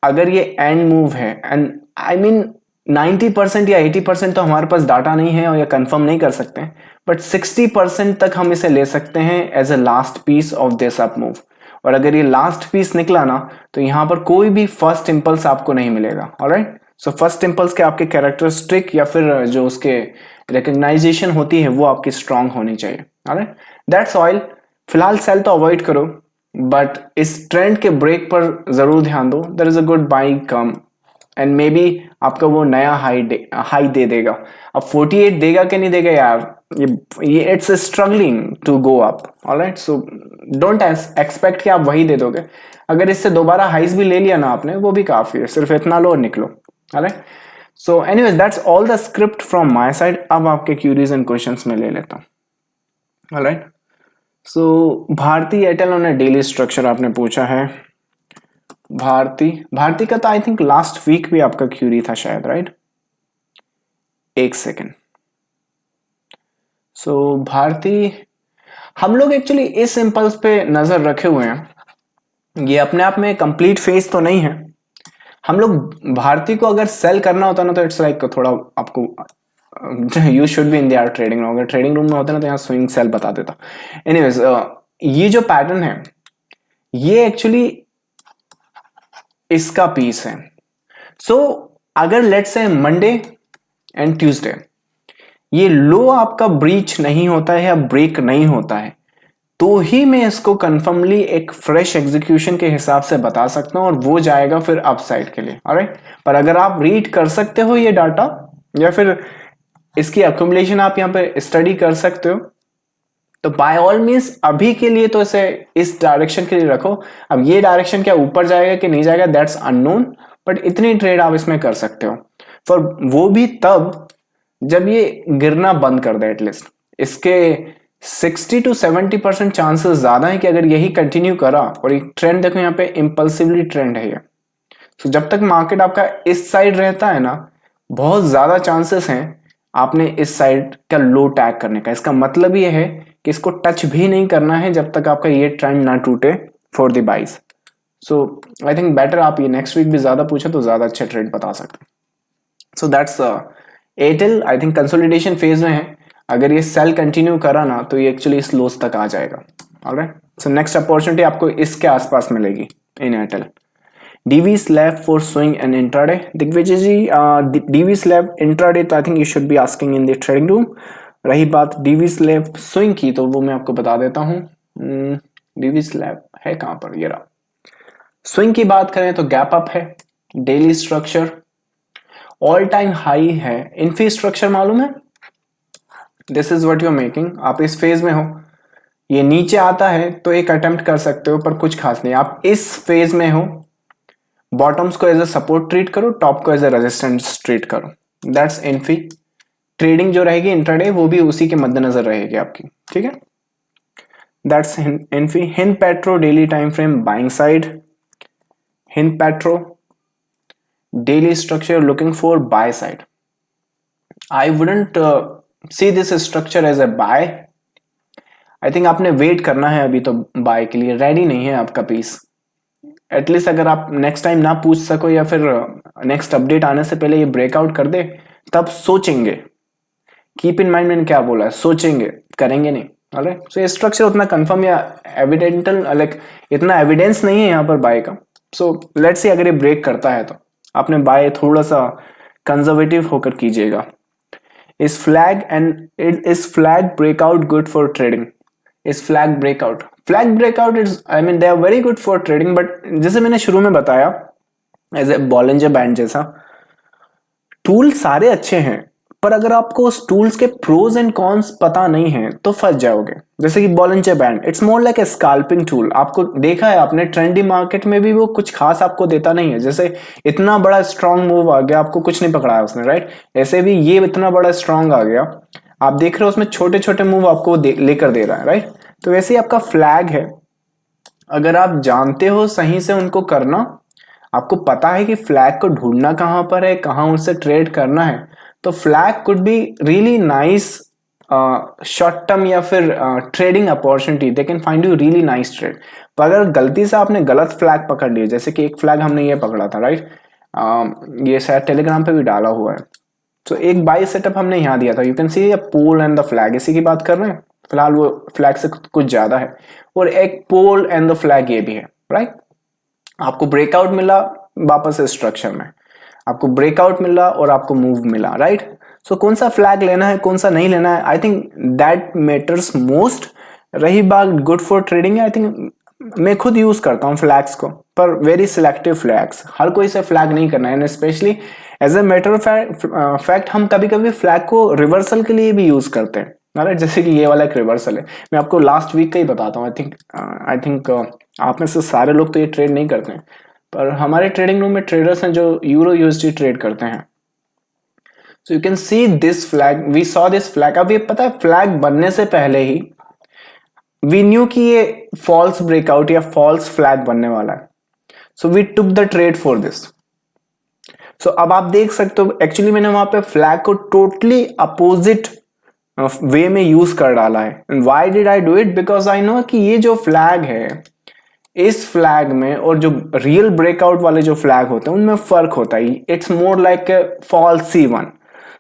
अगर ये एंड मूव है, एंड आई मीन 90% या 80% तो हमारे पास डाटा नहीं है और या कंफर्म नहीं कर सकते हैं, बट 60% तक हम इसे ले सकते हैं as a last piece of this up move. और अगर ये लास्ट पीस निकला ना, तो यहां पर कोई भी फर्स्ट इंपल्स आपको नहीं मिलेगा, ऑलराइट। सो फर्स्ट इंपल्स के आपके कैरेक्टरिस्टिक या फिर जो उसके रिकग्नाइजेशन होती है वो आपकी स्ट्रांग होनी चाहिए, ऑलराइट। That's oil. फिलहाल सेल तो अवॉइड करो, बट इस ट्रेंड के ब्रेक पर जरूर ध्यान दो। There is a good buying come, and maybe आपका वो नया हाई दे देगा। अब 48 देगा कि नहीं देगा यार, ये it's struggling to go up, alright. So don't expect कि आप वही दे दोगे। अगर इससे दोबारा हाइज भी ले लिया ना आपने, वो भी काफी है, सिर्फ इतना लो और निकलो, alright. So anyways, that's all the script from my side. अब आपके क्यूरीज एंड क्वेश्चंस में ले लेता हूँ, ऑलराइट। सो Bharti Airtel on daily structure आपने पूछा है। भारती का तो आई थिंक लास्ट वीक भी आपका क्यूरी था शायद, राइट। एक सेकेंड। सो भारती, हम लोग एक्चुअली इस इंपल्स पे नजर रखे हुए हैं। ये अपने आप में कंप्लीट फेज तो नहीं है। हम लोग भारती को अगर सेल करना होता ना, तो इट्स लाइक थोड़ा आपको, you should be in the trading room. अगर ट्रेडिंग रूम में होता ना तो यहाँ स्विंग सेल बता देता। एनीवेज, ये जो पैटर्न है ये एक्चुअली इसका पीस है। सो अगर let's say Monday and Tuesday ये लो आपका ब्रीच नहीं होता है या ब्रेक नहीं होता है, तो ही मैं इसको कंफर्मली एक फ्रेश एग्जीक्यूशन के हिसाब से बता सकता हूं और वो जाएगा फिर अपसाइड के लिए। ऑलराइट, पर अगर आप रीड कर सकते हो ये डाटा या फिर इसकी अक्यूमुलेशन आप यहाँ पे स्टडी कर सकते हो, तो बाय ऑल मीन्स अभी के लिए तो इसे इस डायरेक्शन के लिए रखो। अब ये डायरेक्शन क्या ऊपर जाएगा कि नहीं जाएगा दैट्स अननोन, बट इतनी ट्रेड आप इसमें कर सकते हो। पर वो भी तब जब ये गिरना बंद कर दे एटलीस्ट। इसके 60 to 70% चांसेस ज्यादा है कि अगर यही कंटिन्यू करा, और एक ट्रेंड देखो यहाँ पे इंपल्सिवली ट्रेंड है ये, तो जब तक मार्केट आपका इस साइड रहता है ना, बहुत ज्यादा चांसेस हैं आपने इस साइड का लो टैग करने का। इसका मतलब ये है कि इसको टच भी नहीं करना है जब तक आपका ये ट्रेंड ना टूटे for the buys. So I think better आप ये नेक्स्ट वीक भी ज्यादा पूछे तो ज्यादा अच्छे ट्रेड बता सकते हैं। So that's Airtel. I think consolidation phase में है, अगर ये सेल कंटिन्यू करा ना तो ये एक्चुअली इस लोस तक आ जाएगा। ऑलराइट, सो नेक्स्ट अपॉर्चुनिटी आपको इसके आसपास मिलेगी in Airtel. DV slab for swing and intraday. Digvijay ji, DV slab intraday तो I think you should be asking in the trading room. रही बात DV slab swing की, तो वो मैं आपको बता देता हूँ। DV slab है कहाँ पर, ये रहा। स्विंग की बात करें तो गैप अप है, daily structure, all time high है। इनफी स्ट्रक्चर मालूम है, this is what you are making. आप इस फेज में हो, ये नीचे आता है तो एक अटेम्प्ट कर सकते हो, पर कुछ खास नहीं। आप इस फेज में हो, बॉटम्स को एज ए सपोर्ट ट्रीट करो, टॉप को एज ए रेजिस्टेंस ट्रीट करो। That's Infy. ट्रेडिंग जो रहेगी इंट्राडे वो भी उसी के मद्देनजर रहेगी आपकी, ठीक है। That's Infy. Hind Petro daily time frame buying side, Hind Petro daily structure looking for buy side. I wouldn't see this structure as a buy. I think आपने वेट करना है अभी, तो बाय के लिए रेडी नहीं है आपका पीस। एटलीस्ट अगर आप नेक्स्ट टाइम ना पूछ सको या फिर नेक्स्ट अपडेट आने से पहले ये ब्रेकआउट कर दे, तब सोचेंगे। कीप इन माइंड मैंने क्या बोला है, सोचेंगे, करेंगे नहीं। ऑलराइट, सो ये स्ट्रक्चर उतना कंफर्म या एविडेंटल लाइक इतना एविडेंस नहीं है यहाँ पर बाय का। सो लेट्स सी अगर ये ब्रेक करता है तो आपने बाय थोड़ा सा कंजर्वेटिव होकर कीजिएगा। Is flag breakout good for trading? Is flag breakout is, I mean they are very good for trading, but जैसे मैंने शुरू में बताया एज ए बॉलिंजर बैंड जैसा टूल सारे अच्छे हैं, पर अगर आपको उस टूल्स के प्रोज एंड कॉन्स पता नहीं है तो फंस जाओगे। जैसे कि Bollinger band, it's more like a scalping tool. आपको देखा है आपने ट्रेंडी मार्केट में भी वो कुछ खास आपको देता नहीं है। जैसे इतना बड़ा स्ट्रॉन्ग मूव आ गया, आपको कुछ नहीं पकड़ाया उसने, राइट। ऐसे भी ये इतना बड़ा स्ट्रॉन्ग आ गया, आप देख रहे हो उसमें छोटे छोटे मूव आपको लेकर दे रहा है, राइट। तो वैसे ही आपका फ्लैग है, अगर आप जानते हो सही से उनको करना, आपको पता है कि फ्लैग को ढूंढना कहां पर है, कहां उनसे ट्रेड करना है, तो flag could be really nice short term या फिर trading opportunity. They can find you really nice trade. पर अगर गलती से आपने गलत फ्लैग पकड़ लिया, जैसे कि एक फ्लैग हमने ये पकड़ा था, राइट, ये शायद टेलीग्राम पे भी डाला हुआ है। तो एक बाई सेटअप हमने यहाँ दिया था, you can see pole and the flag, इसी की बात कर रहे हैं। फिलहाल वो फ्लैग से कुछ ज्यादा है, और एक पोल एंड द फ्लैग ये भी है, राइट। आपको ब्रेकआउट मिला वापस स्ट्रक्चर में, आपको ब्रेकआउट मिला और आपको मूव मिला, राइट। सो कौन सा फ्लैग लेना है कौन सा नहीं लेना है, I think that matters most. रही बात good for trading, I think मैं खुद यूज करता हूँ फ्लैग्स को, पर वेरी सिलेक्टिव फ्लैग्स। हर कोई से फ्लैग नहीं करना है, specially as a matter of fact हम कभी कभी फ्लैग को रिवर्सल के लिए भी यूज करते हैं, राइट। जैसे कि ये वाला एक रिवर्सल है, मैं आपको लास्ट वीक का ही बताता हूँ। आई थिंक आप में से सारे लोग तो ये ट्रेड नहीं करते हैं, पर हमारे ट्रेडिंग रूम में ट्रेडर्स हैं जो यूरो यूएसडी ट्रेड करते हैं। So you can see this flag, we saw this flag. अब ये पता है फ्लैग बनने से पहले ही वी न्यू कि ये फॉल्स ब्रेकआउट या फॉल्स फ्लैग बनने वाला है। So we took the trade for this. So अब आप देख सकते हो एक्चुअली मैंने वहां पे फ्लैग को टोटली अपोजिट वे में यूज कर डाला है। And why did I do it, because I know कि ये जो फ्लैग है, इस फ्लैग में और जो रियल ब्रेकआउट वाले जो फ्लैग होते हैं उनमें फर्क होता है। It's more like a false C1।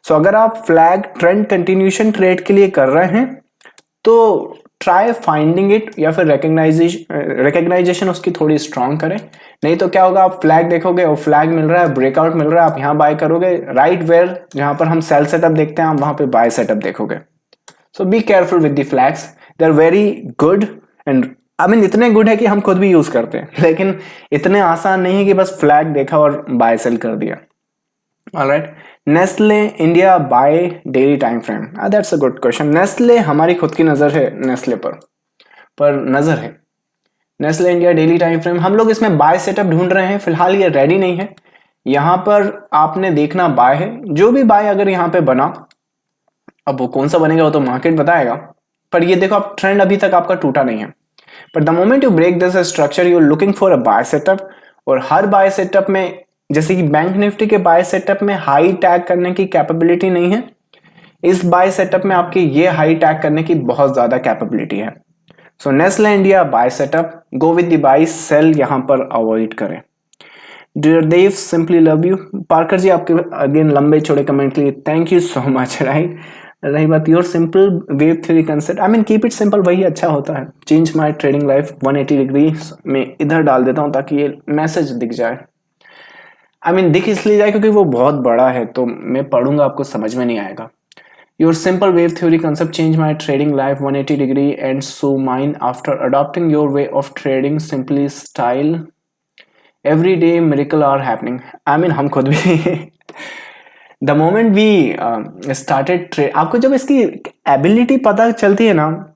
So अगर आप फ्लैग ट्रेंड कंटिन्यूशन ट्रेड के लिए कर रहे हैं तो ट्राई फाइंडिंग इट, या फिर रिकग्नाइजेशन उसकी थोड़ी स्ट्रांग करें। नहीं तो क्या होगा, आप फ्लैग देखोगे और फ्लैग मिल रहा है, ब्रेकआउट मिल रहा है, आप यहाँ बाय करोगे, राइट वेयर जहां पर हम सेल सेटअप देखते हैं आप वहां पे बाय सेटअप देखोगे। So be careful with the flags, they are very good and I mean इतने गुड है कि हम खुद भी यूज करते हैं, लेकिन इतने आसान नहीं है कि बस फ्लैग देखा और बाय सेल कर दिया। Alright, Nestle India by daily time frame, that's a good question. Nestle, हमारी खुद की नजर है नेस्ले पर नजर है Nestle India daily time frame. हम लोग इसमें बाय सेटअप ढूंढ रहे हैं, फिलहाल ये रेडी नहीं है। यहां पर आपने देखना बाय है, जो भी बाय अगर यहां पे बना, अब वो कौन सा बनेगा वो तो मार्केट बताएगा, पर ये देखो आप ट्रेंड अभी तक आपका टूटा नहीं है। But the moment you break this structure you are looking for a buy setup, और हर बाय सेटअप में, जैसे कि बैंक निफ्टी के बाय सेटअप में हाई टैग करने की कैपेबिलिटी नहीं है, इस बाय सेटअप में आपके ये हाई टैग करने की बहुत ज्यादा कैपेबिलिटी है। So Nestle India buy setup, go with the buy, sell यहां पर अवॉइड करें। Dear Dev, simply love you. Parker ji, आपके अगेन लंबे चौड़े कमेंट के लिए thank you so much. Right, रही बात your simple wave theory concept, I mean keep it simple, वही अच्छा होता है। Change my trading life 180 degree में इधर डाल देता हूं ताकि ये मैसेज दिख जाए। आई मीन दिख इसलिए जाए क्योंकि वो बहुत बड़ा है, तो मैं पढ़ूंगा आपको समझ में नहीं आएगा। Your simple wave theory concept change my trading life 180 degree and so mine after adopting your way of trading simply style every day miracle are happening. I mean हम खुद भी the moment we started trade, आपको जब इसकी ability पता चलती है ना,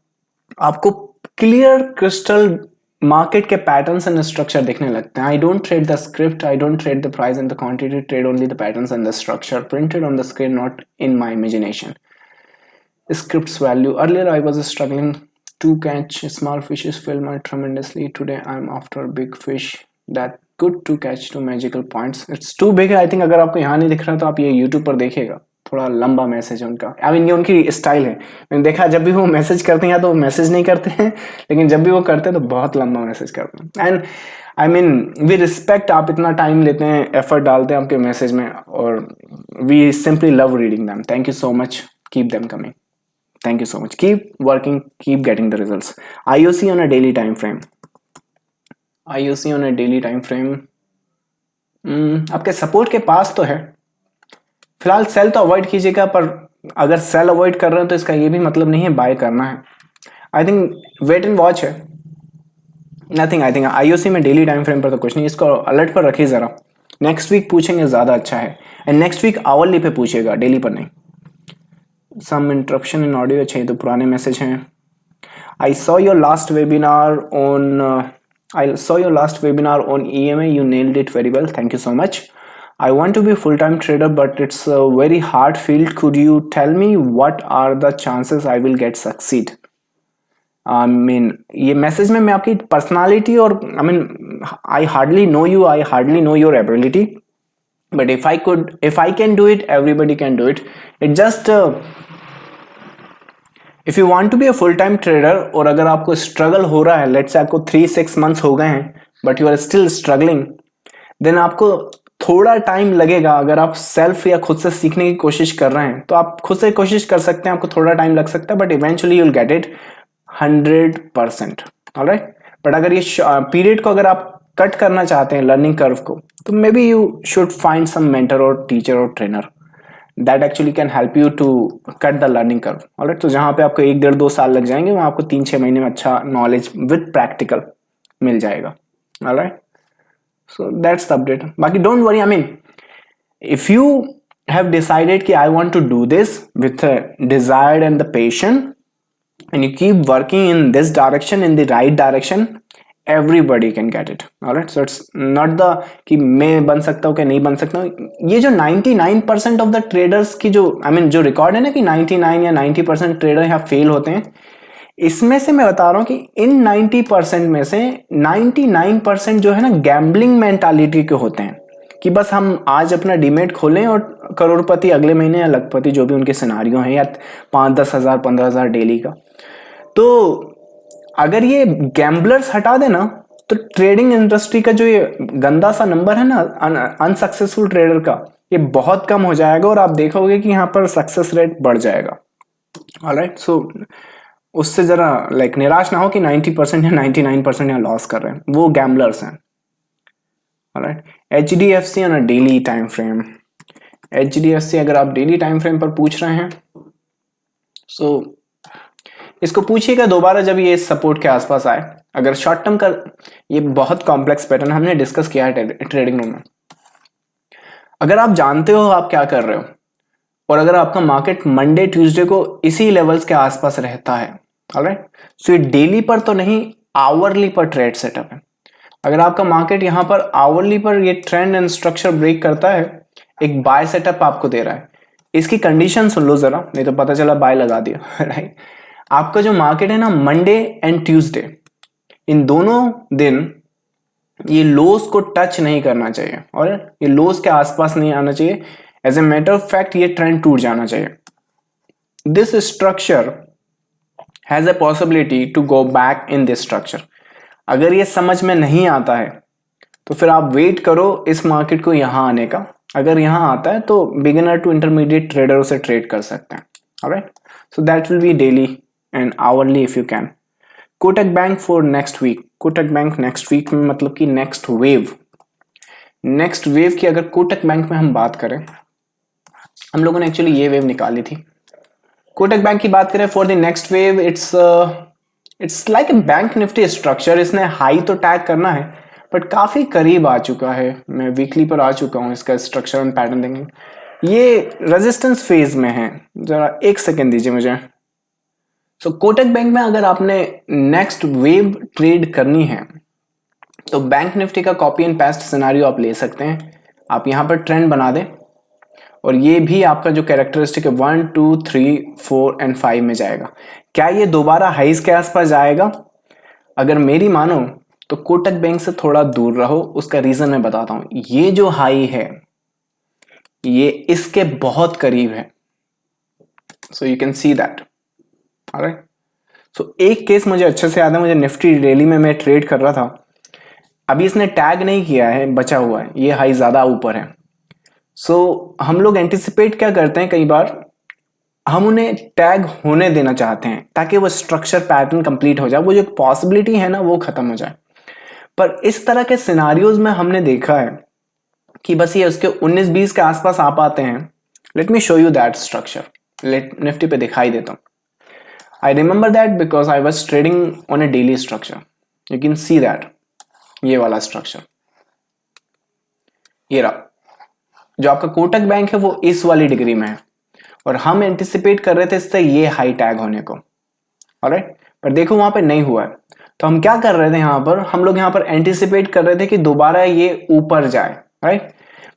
आपको क्लियर क्रिस्टल मार्केट के पैटर्न्स एंड स्ट्रक्चर दिखने लगते हैं। I don't trade the script, I don't trade the price and the quantity, trade only the patterns and the structure printed on the screen, not in my imagination. Script's value. Earlier, I was struggling to catch small fishes, fill me tremendously. Today, I'm after big fish that good to catch to magical points. It's too big. I think अगर आपको यहाँ नहीं दिख रहा तो आप ये YouTube पर देखिएगा, थोड़ा लंबा मैसेज है उनका। आई मीन ये उनकी स्टाइल है, मैंने देखा जब भी वो मैसेज करते हैं तो वो मैसेज नहीं करते हैं, लेकिन जब भी वो करते हैं तो बहुत लंबा मैसेज करते हैं। And I mean we respect, आप इतना टाइम लेते हैं, एफर्ट डालते हैं आपके मैसेज में, और we simply love reading them. Thank you so much, keep them coming. Thank you so much. Keep working, keep getting the results. IOC on a daily time frame. IOC on a daily time frame. आपके support के पास तो है। फिलहाल sell तो avoid कीजिएगा, पर अगर cell avoid कर रहे हो तो इसका ये भी मतलब नहीं है बाय करना है। I think wait and watch है, नथिंग। आई थिंक IOC में डेली टाइम फ्रेम पर तो कुछ नहीं, इसको अलर्ट पर रखिए जरा। नेक्स्ट वीक पूछेंगे ज्यादा अच्छा है, एंड नेक्स्ट वीक आवरली पे पूछेगा, डेली पर नहीं। Some interruption in audio, अच्छा ये तो पुराने मैसेज हैं। I saw your last webinar on EMA. You nailed it very well. Thank you so much. I want to be a full-time trader, but it's a very hard field. Could you tell me what are the chances I will get succeed? I mean, ये message में मैं आपकी personality और I hardly know you. I hardly know your ability. But if I can do it, everybody can do it. It just if you want to be a full time trader, और अगर आपको struggle हो रहा है, let's say आपको 3-6 months हो गए हैं but you are still struggling, then आपको थोड़ा टाइम लगेगा। अगर आप सेल्फ या खुद से सीखने की कोशिश कर रहे हैं तो आप खुद से कोशिश कर सकते हैं, आपको थोड़ा टाइम लग सकता है, but eventually you will get it 100%। Alright, but अगर ये पीरियड को अगर आप कट करना चाहते हैं, लर्निंग कर्व को, तो may be you should find some mentor और टीचर और trainer that actually can help you to cut the learning curve. Alright, तो जहाँ पे आपको 1-1.5-2 साल लग जाएंगे, वहाँ आपको 3-6 महीने में अच्छा नॉलेज विद प्रैक्टिकल मिल जाएगा। Alright, so that's the update. बाकी don't worry, I mean if you have decided कि I want to do this with desire and the passion and you keep working in this direction, in the right direction, everybody can get it. Alright, so it's not the कि मैं बन सकता हूँ कि नहीं बन सकता हूँ। ये जो 99% ऑफ द ट्रेडर्स की जो जो रिकॉर्ड है ना कि 99 या 90% ट्रेडर यहाँ फेल होते हैं, इसमें से मैं बता रहा हूँ कि इन 90% में से 99% जो है ना गैम्बलिंग मेंटालिटी के होते हैं कि बस हम आज अपना डीमेट खोलें और करोड़पति अगले महीने या लखपति, जो भी उनके सिनारियो हैं, या 5-10 हज़ार 15 हज़ार डेली का। तो अगर ये गैम्बलर्स हटा देना तो ट्रेडिंग इंडस्ट्री का जो ये गंदा सा नंबर है ना अनसक्सेसफुल ट्रेडर का, ये बहुत कम हो जाएगा और आप देखोगे कि यहाँ पर सक्सेस रेट बढ़ जाएगा। ऑलराइट, सो उससे जरा निराश ना हो कि 90% या 99% यहाँ लॉस कर रहे हैं, वो गैम्बलर्स हैं। Alright, HDFC on a daily time frame. HDFC अगर आप डेली टाइम फ्रेम पर पूछ रहे हैं, सो इसको पूछिएगा दोबारा जब ये सपोर्ट के आसपास आए, अगर शॉर्ट टर्म का, ये बहुत कॉम्प्लेक्स पैटर्न हमने डिस्कस किया है ट्रेडिंग रूम में। अगर आप जानते हो आप क्या कर रहे हो, और अगर आपका मार्केट मंडे ट्यूसडे को इसी लेवल्स के आसपास रहता है, ऑलराइट, सो ये डेली पर तो नहीं, आवरली पर ट्रेड सेटअप है। अगर आपका मार्केट यहां पर आवरली पर ये ट्रेंड एंड स्ट्रक्चर ब्रेक करता है, एक बाय सेटअप आपको दे रहा है, इसकी कंडीशन सुन लो जरा, नहीं तो पता चला बाय लगा दिया राइट। आपका जो मार्केट है ना, मंडे एंड ट्यूसडे, इन दोनों दिन ये लोस को टच नहीं करना चाहिए और ये लोस के आसपास नहीं आना चाहिए। As a matter of fact ये ट्रेंड टूट जाना चाहिए। This structure has a possibility to go back in this structure. अगर ये समझ में नहीं आता है तो फिर आप वेट करो इस मार्केट को यहां आने का। अगर यहां आता है तो बिगिनर टू इंटरमीडिएट ट्रेडर उसे ट्रेड कर सकते हैं। Alright, so that will be daily and hourly if you can. Kotak bank for next week. Kotak bank next week में मतलब कि नेक्स्ट वेव की अगर कोटक बैंक में हम बात करें, हम लोगों ने एक्चुअली ये वेव निकाली थी। कोटक बैंक की बात करें for the next wave, it's like A bank Nifty structure. इसने हाई तो टैग करना है बट काफी करीब आ चुका है। मैं वीकली पर आ चुका हूं, इसका स्ट्रक्चर एंड पैटर्न देंगे। ये रेजिस्टेंस फेज में है, जरा एक सेकेंड दीजिए मुझे। सो कोटक बैंक में अगर आपने नेक्स्ट वेव ट्रेड करनी है तो बैंक निफ्टी का कॉपी एंड पेस्ट सिनेरियो आप ले सकते हैं। आप यहां पर ट्रेंड बना दें और ये भी आपका जो कैरेक्टरिस्टिक है 1 2 3 4 एंड 5 में जाएगा। क्या ये दोबारा हाइज के आसपास जाएगा? अगर मेरी मानो तो कोटक बैंक से थोड़ा दूर रहो। उसका रीजन मैं बताता हूं। ये जो हाई है ये इसके बहुत करीब है, so you can see that. Alright, so एक केस मुझे अच्छे से याद है। मुझे निफ्टी डेली में मैं ट्रेड कर रहा था, अभी इसने टैग नहीं किया है, बचा हुआ है, ये हाई ज्यादा ऊपर है। सो हम लोग एंटिसिपेट क्या करते हैं, कई बार हम उन्हें टैग होने देना चाहते हैं ताकि वो स्ट्रक्चर पैटर्न कंप्लीट हो जाए, वो जो पॉसिबिलिटी है ना वो खत्म हो जाए। पर इस तरह के सिनारियोज में हमने देखा है कि बस ये उसके 19-20 के आसपास आ पाते हैं। Let me show you that structure. Let Nifty पे दिखाई देता हूं। I remember that because I was trading on a daily structure. You can see that, ये वाला स्ट्रक्चर, ये रहा। जो आपका कोटक बैंक है वो इस वाली डिग्री में है और हम एंटिसिपेट कर रहे थे इससे ये हाई टैग होने को। ऑलराइट, पर देखो वहां पे नहीं हुआ है। तो हम क्या कर रहे थे यहां पर, हम लोग यहां पर एंटिसिपेट कर रहे थे कि दोबारा ये ऊपर जाए, राइट।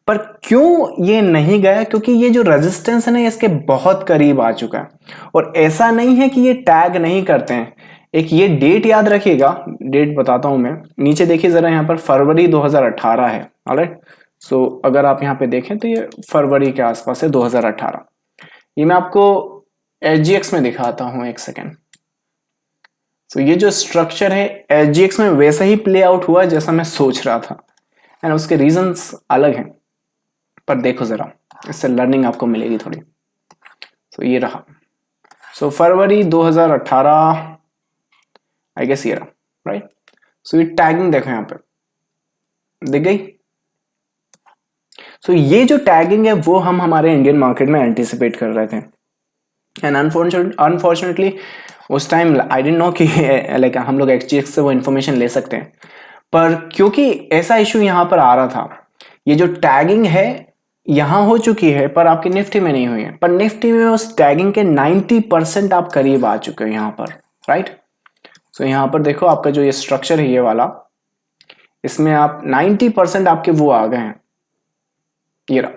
पर क्यों ये नहीं गया? क्योंकि ये जो रेजिस्टेंस है ना इसके बहुत करीब आ चुका है। और ऐसा नहीं है कि ये टैग नहीं करते हैं। एक ये डेट याद रखिएगा, डेट बताता हूं मैं। नीचे देखिए जरा, यहाँ पर फरवरी 2018 है। ऑलराइट, सो अगर आप यहाँ पे देखें तो ये फरवरी के आसपास है 2018। ये मैं आपको SGX में दिखाता हूं, एक सेकेंड। सो ये जो स्ट्रक्चर है SGX में वैसा ही प्ले आउट हुआ जैसा मैं सोच रहा था, एंड उसके रीजंस अलग हैं। पर देखो जरा, इससे लर्निंग आपको मिलेगी थोड़ी। तो ये रहा, सो फरवरी 2018 आई गेस ये रहा, राइट। सो ये टैगिंग देखो यहाँ पे दिख गई। सो ये जो टैगिंग है वो हम हमारे इंडियन मार्केट में एंटिसिपेट कर रहे थे, एंड अनफॉर्चुनेटली उस टाइम आई डिडंट नो कि लाइक हम लोग एक्सचेंज से वो इन्फॉर्मेशन ले सकते हैं। पर क्योंकि ऐसा इशू यहां पर आ रहा था, ये जो टैगिंग है यहां हो चुकी है पर आपकी निफ्टी में नहीं हुई है। पर निफ्टी में उस टैगिंग के 90% आप करीब आ चुके हो यहां पर, राइट। सो यहां पर देखो आपका जो ये स्ट्रक्चर है ये वाला, इसमें आप 90% आपके वो आ गए हैं। ये रहा,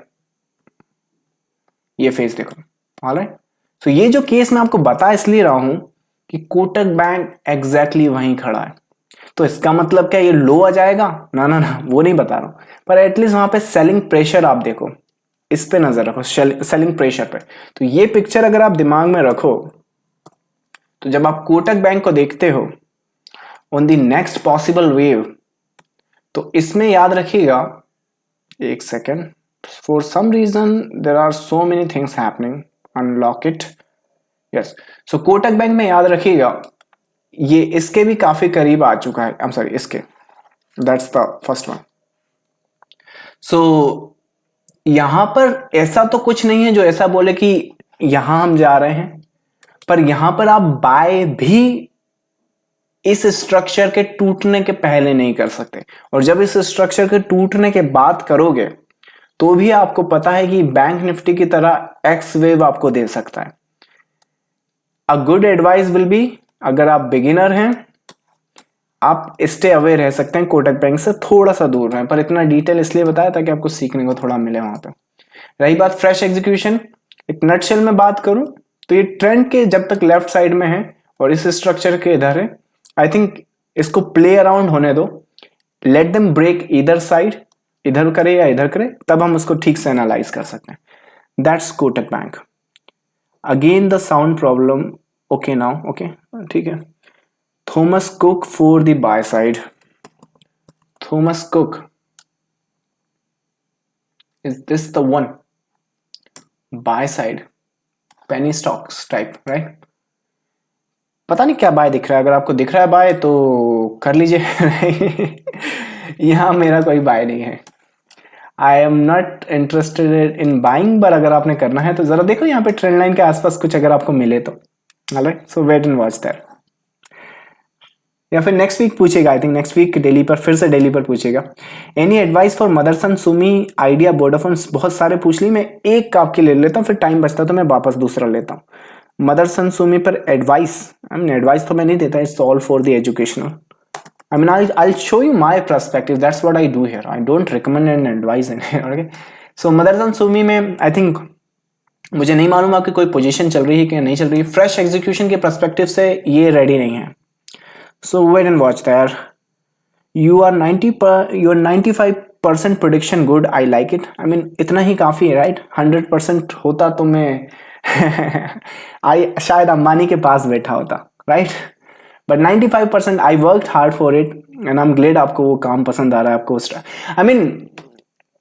ये फेज देखो। ऑलराइट, सो ये जो केस मैं आपको बता इसलिए रहा हूं कि कोटक बैंक एग्जैक्टली वहीं खड़ा है। तो इसका मतलब क्या ये लो आ जाएगा? ना ना ना, वो नहीं बता रहा हूं। पर एटलीस्ट वहां पे सेलिंग प्रेशर आप देखो, इस पे नजर रखो, सेलिंग प्रेशर पे। तो ये पिक्चर अगर आप दिमाग में रखो तो जब आप कोटक बैंक को देखते हो on the next possible wave, तो इसमें याद रखिएगा, एक second, for some reason there are so many things happening, unlock it, yes. So Kotak bank में याद रखिएगा ये इसके भी काफी करीब आ चुका है। आई एम सॉरी, इसके, दैट्स द फर्स्ट वन। सो यहां पर ऐसा तो कुछ नहीं है जो ऐसा बोले कि यहां हम जा रहे हैं, पर यहां पर आप बाय भी इस स्ट्रक्चर के टूटने के पहले नहीं कर सकते, और जब इस स्ट्रक्चर के टूटने के बाद करोगे तो भी आपको पता है कि बैंक निफ्टी की तरह एक्स वेव आपको दे सकता है। A good advice will be, अगर आप बिगिनर हैं आप स्टे अवे रह सकते हैं, कोटक बैंक से थोड़ा सा दूर रहें, पर इतना डिटेल इसलिए बताया ताकि आपको सीखने को थोड़ा मिले वहां पे। रही बात फ्रेश एग्जीक्यूशन, एक नटशेल में बात करूं तो ये ट्रेंड के जब तक लेफ्ट साइड में है और इस स्ट्रक्चर के इधर है, आई थिंक इसको प्ले अराउंड होने दो, लेट देम ब्रेक इधर साइड, इधर करे या इधर करे, तब हम उसको ठीक से एनालाइज कर सकते हैं। That's Kotak bank. Again the sound problem, okay now, okay ठीक है। Thomas cook for the by side, Thomas cook, is this the one? By side penny stocks type, right? पता नहीं क्या बाय दिख रहा है, अगर आपको दिख रहा है बाय तो कर लीजिए। यहां मेरा कोई बाय नहीं है, I am not interested in buying, पर अगर आपने करना है तो जरा देखो यहाँ पे ट्रेंड लाइन के आसपास कुछ अगर आपको मिले तो, alright, so wait and watch that. या फिर नेक्स्ट वीक पूछेगा, I think next week daily पर, फिर से डेली पर पूछेगा। Any advice for Motherson, Sumi, Idea, Vodafone, बहुत सारे पूछ ली, मैं एक आपके ले लेता हूँ, फिर टाइम बचता तो मैं वापस दूसरा लेता हूँ। मदरसन सुमी पर एडवाइस, आई मीन एडवाइस तो मैं नहीं देता, it's all for the educational. I mean, I'll show you my perspective. That's what I do here. I don't recommend and advise in here. Okay. So Motherson Sumi में I think मुझे नहीं मालूम आपकी कोई पोजीशन चल रही है कि नहीं चल रही है। फ्रेश एग्जीक्यूशन के पर्सपेक्टिव से ये रेडी नहीं है। So wait and watch there. You are 95% prediction good. I like it. I mean इतना ही काफी है, right? 100% होता तो मैं शायद अंबानी के पास बैठा होता, right? But 95% I worked hard for it and I'm glad आपको वो काम पसंद आ रहा है आपको। I mean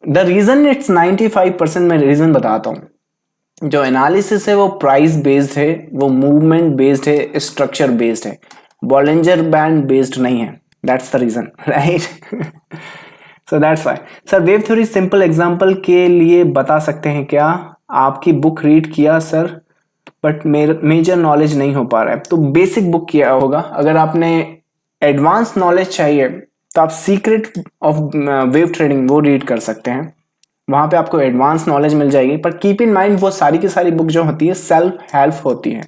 the reason it's 95%, मैं रीजन बताता हूँ। जो एनालिसिस है वो प्राइस बेस्ड है, वो मूवमेंट बेस्ड है, स्ट्रक्चर बेस्ड है, बॉलिंजर बैंड बेस्ड नहीं है। That's the reason, right? So that's why sir wave theory simple example के लिए बता सकते हैं क्या? आपकी बुक रीड किया सर, बट मेजर नॉलेज नहीं हो पा रहा है, तो बेसिक बुक किया होगा। अगर आपने एडवांस नॉलेज चाहिए तो आप सीक्रेट ऑफ वेव ट्रेडिंग वो रीड कर सकते हैं, वहां पे आपको एडवांस नॉलेज मिल जाएगी। पर कीप इन माइंड वो सारी की सारी बुक जो होती है सेल्फ हेल्प होती है,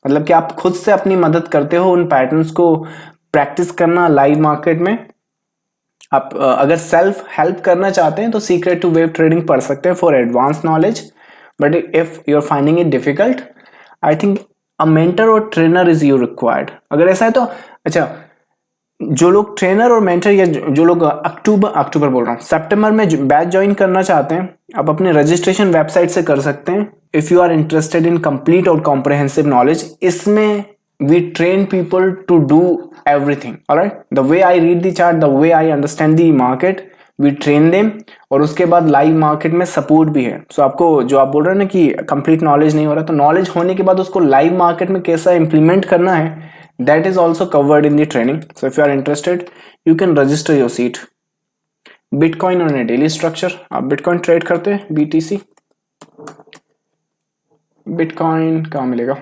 मतलब कि आप खुद से अपनी मदद करते हो उन पैटर्न्स को प्रैक्टिस करना लाइव मार्केट में। आप अगर सेल्फ हेल्प करना चाहते हैं तो सीक्रेट टू वेव ट्रेडिंग पढ़ सकते हैं for advance knowledge. But if you are finding it difficult, I think a mentor और ट्रेनर इज यू रिक्वायर्ड। अगर ऐसा है तो अच्छा, जो लोग ट्रेनर और मेंटर या जो लोग अक्टूबर बोल रहा हूँ, सितंबर में बैच ज्वाइन करना चाहते हैं, आप अपने रजिस्ट्रेशन वेबसाइट से कर सकते हैं। If you are interested in complete और कॉम्प्रिहेंसिव नॉलेज, इसमें we train people to do everything, alright? The way I read the chart, the way I understand the market, we train them, और उसके बाद live market में support भी है। सो आपको जो आप बोल रहे हैं ना कि कंप्लीट नॉलेज नहीं हो रहा, तो नॉलेज होने के बाद उसको लाइव मार्केट में कैसा इंप्लीमेंट करना है, that is also covered in the training. So if you are interested, you can register your seat. Bitcoin on a daily structure, आप Bitcoin ट्रेड करते हैं, BTC, Bitcoin कहाँ मिलेगा?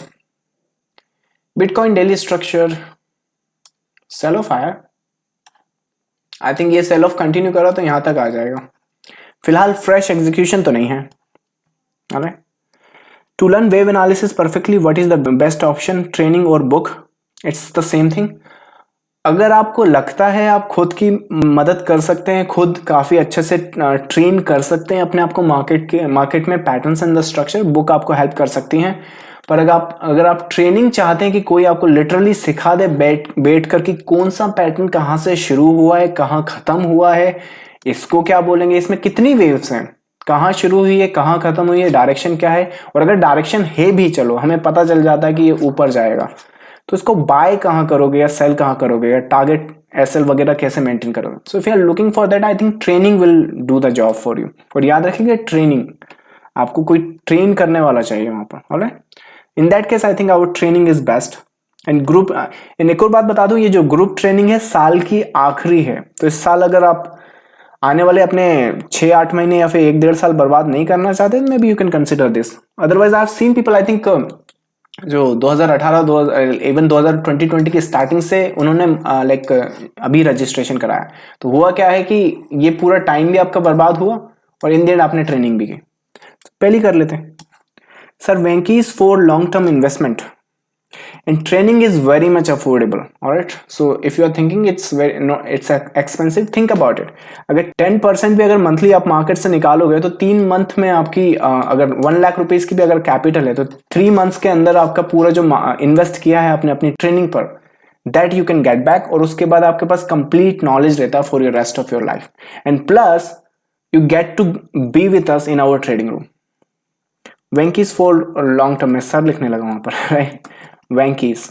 Bitcoin daily structure sell off आया, I think ये sell off continue करा तो यहां तक आ जाएगा। फिलहाल फ्रेश एग्जीक्यूशन तो नहीं है। Alright, to learn wave analysis perfectly what is the best option, training और book? It's the same thing. अगर आपको लगता है आप खुद की मदद कर सकते हैं, खुद काफी अच्छे से ट्रेन कर सकते हैं अपने आप को मार्केट में patterns and the structure, book आपको हेल्प कर सकती हैं। पर अगर आप ट्रेनिंग चाहते हैं कि कोई आपको लिटरली सिखा दे बैठ कर कि कौन सा पैटर्न कहाँ से शुरू हुआ है, कहाँ खत्म हुआ है, इसको क्या बोलेंगे, इसमें कितनी वेव्स हैं, कहाँ शुरू हुई है, कहाँ खत्म हुई है, डायरेक्शन क्या है, और अगर डायरेक्शन है भी, चलो हमें पता चल जाता है कि ये ऊपर जाएगा, तो इसको बाय कहाँ करोगे या सेल कहाँ करोगे, या टारगेट एसएल वगैरह कैसे मेंटेन करोगे? So if you are looking for that, I think training will do the job for you. और याद रखिएगा ट्रेनिंग, आपको कोई ट्रेन करने वाला चाहिए वहां पर। Alright, in that case I think our training is best. And group, एक और बात बता दूं, ये जो ग्रुप ट्रेनिंग है साल की आखिरी है, तो इस साल अगर आप आने वाले अपने 6-8 महीने या फिर 1-1.5 साल बर्बाद नहीं करना चाहते, मे be you can consider this. Otherwise I have seen people, I think जो 2018 इवन 2020 की स्टार्टिंग से उन्होंने लाइक अभी रजिस्ट्रेशन कराया। तो हुआ क्या है कि ये पूरा टाइम भी आपका बर्बाद हुआ और इन द एंड आपने ट्रेनिंग भी की। तो पहले कर लेते हैं। Sir, Venky's for long term investment and training is very much affordable. All right, so if you are thinking it's very no it's expensive, think about it. अगर 10% भी अगर मंथली आप मार्केट से निकालोगे तो 3 मंथ में आपकी अगर 1 लाख रुपीज की भी अगर कैपिटल है तो 3 मंथ्स के अंदर आपका पूरा जो इन्वेस्ट किया है आपने अपनी ट्रेनिंग पर, that you can get back. और उसके बाद आपके पास कंप्लीट नॉलेज रहता है for your rest of your life. And plus you get to be with us in our trading room. Venky's for long term में सर लिखने लगा वहां पर, राइट। वेंकीज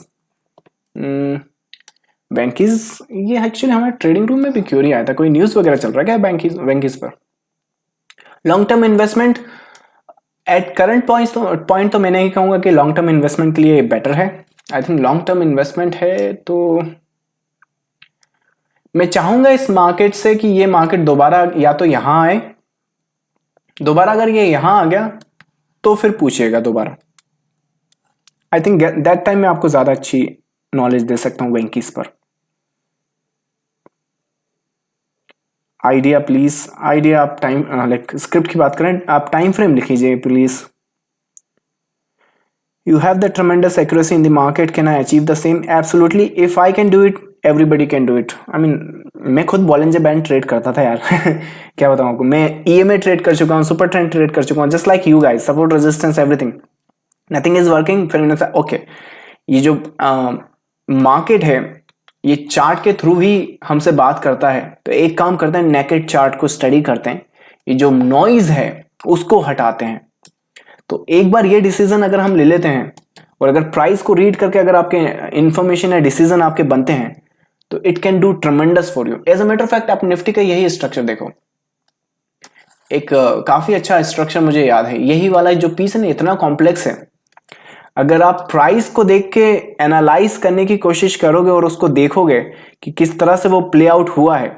वेंकीज ये एक्चुअली हमारे ट्रेडिंग रूम में भी क्यों नहीं आया था? कोई न्यूज वगैरह चल रहा है क्या वेंकीज वेंकीज पर? Long term investment at current point तो मैं नहीं कहूंगा कि लॉन्ग टर्म इन्वेस्टमेंट के लिए बेटर है। I think long term investment है तो मैं चाहूंगा इस मार्केट से कि ये मार्केट दोबारा या तो यहां आए, दोबारा अगर ये यहां आ गया तो फिर पूछिएगा दोबारा। आई थिंक दैट टाइम में आपको ज्यादा अच्छी नॉलेज दे सकता हूं वेंकीज पर। आइडिया प्लीज, आइडिया आप टाइम लाइक स्क्रिप्ट की बात करें, आप टाइम फ्रेम लिखिए please. You have the tremendous accuracy in the market, can I achieve the same? Absolutely, if I can do it everybody can do it. I mean मैं खुद Bollinger band trade करता था यार क्या बताऊं आपको, मैं ईएमए ट्रेड कर चुका हूं, सुपर ट्रेंड ट्रेड कर चुका हूं, just like you guys, support resistance everything, nothing is working. फिर मैंने कहा ओके ये जो मार्केट है ये चार्ट के थ्रू ही हमसे बात करता है, तो एक काम करते हैं, नेकेड चार्ट को स्टडी करते हैं, ये जो नॉइज है उसको हटाते हैं। तो एक बार ये डिसीजन अगर हम ले लेते हैं और अगर प्राइस को रीड करके अगर आपके इंफॉर्मेशन या डिसीजन आपके बनते हैं तो it can do tremendous for you. As a matter of fact आप निफ्टी का यही स्ट्रक्चर देखो, एक काफी अच्छा स्ट्रक्चर मुझे याद है, यही वाला जो पीस है ना इतना कॉम्प्लेक्स है, अगर आप प्राइस को देख के एनालाइज करने की कोशिश करोगे और उसको देखोगे कि किस तरह से वो प्ले आउट हुआ है,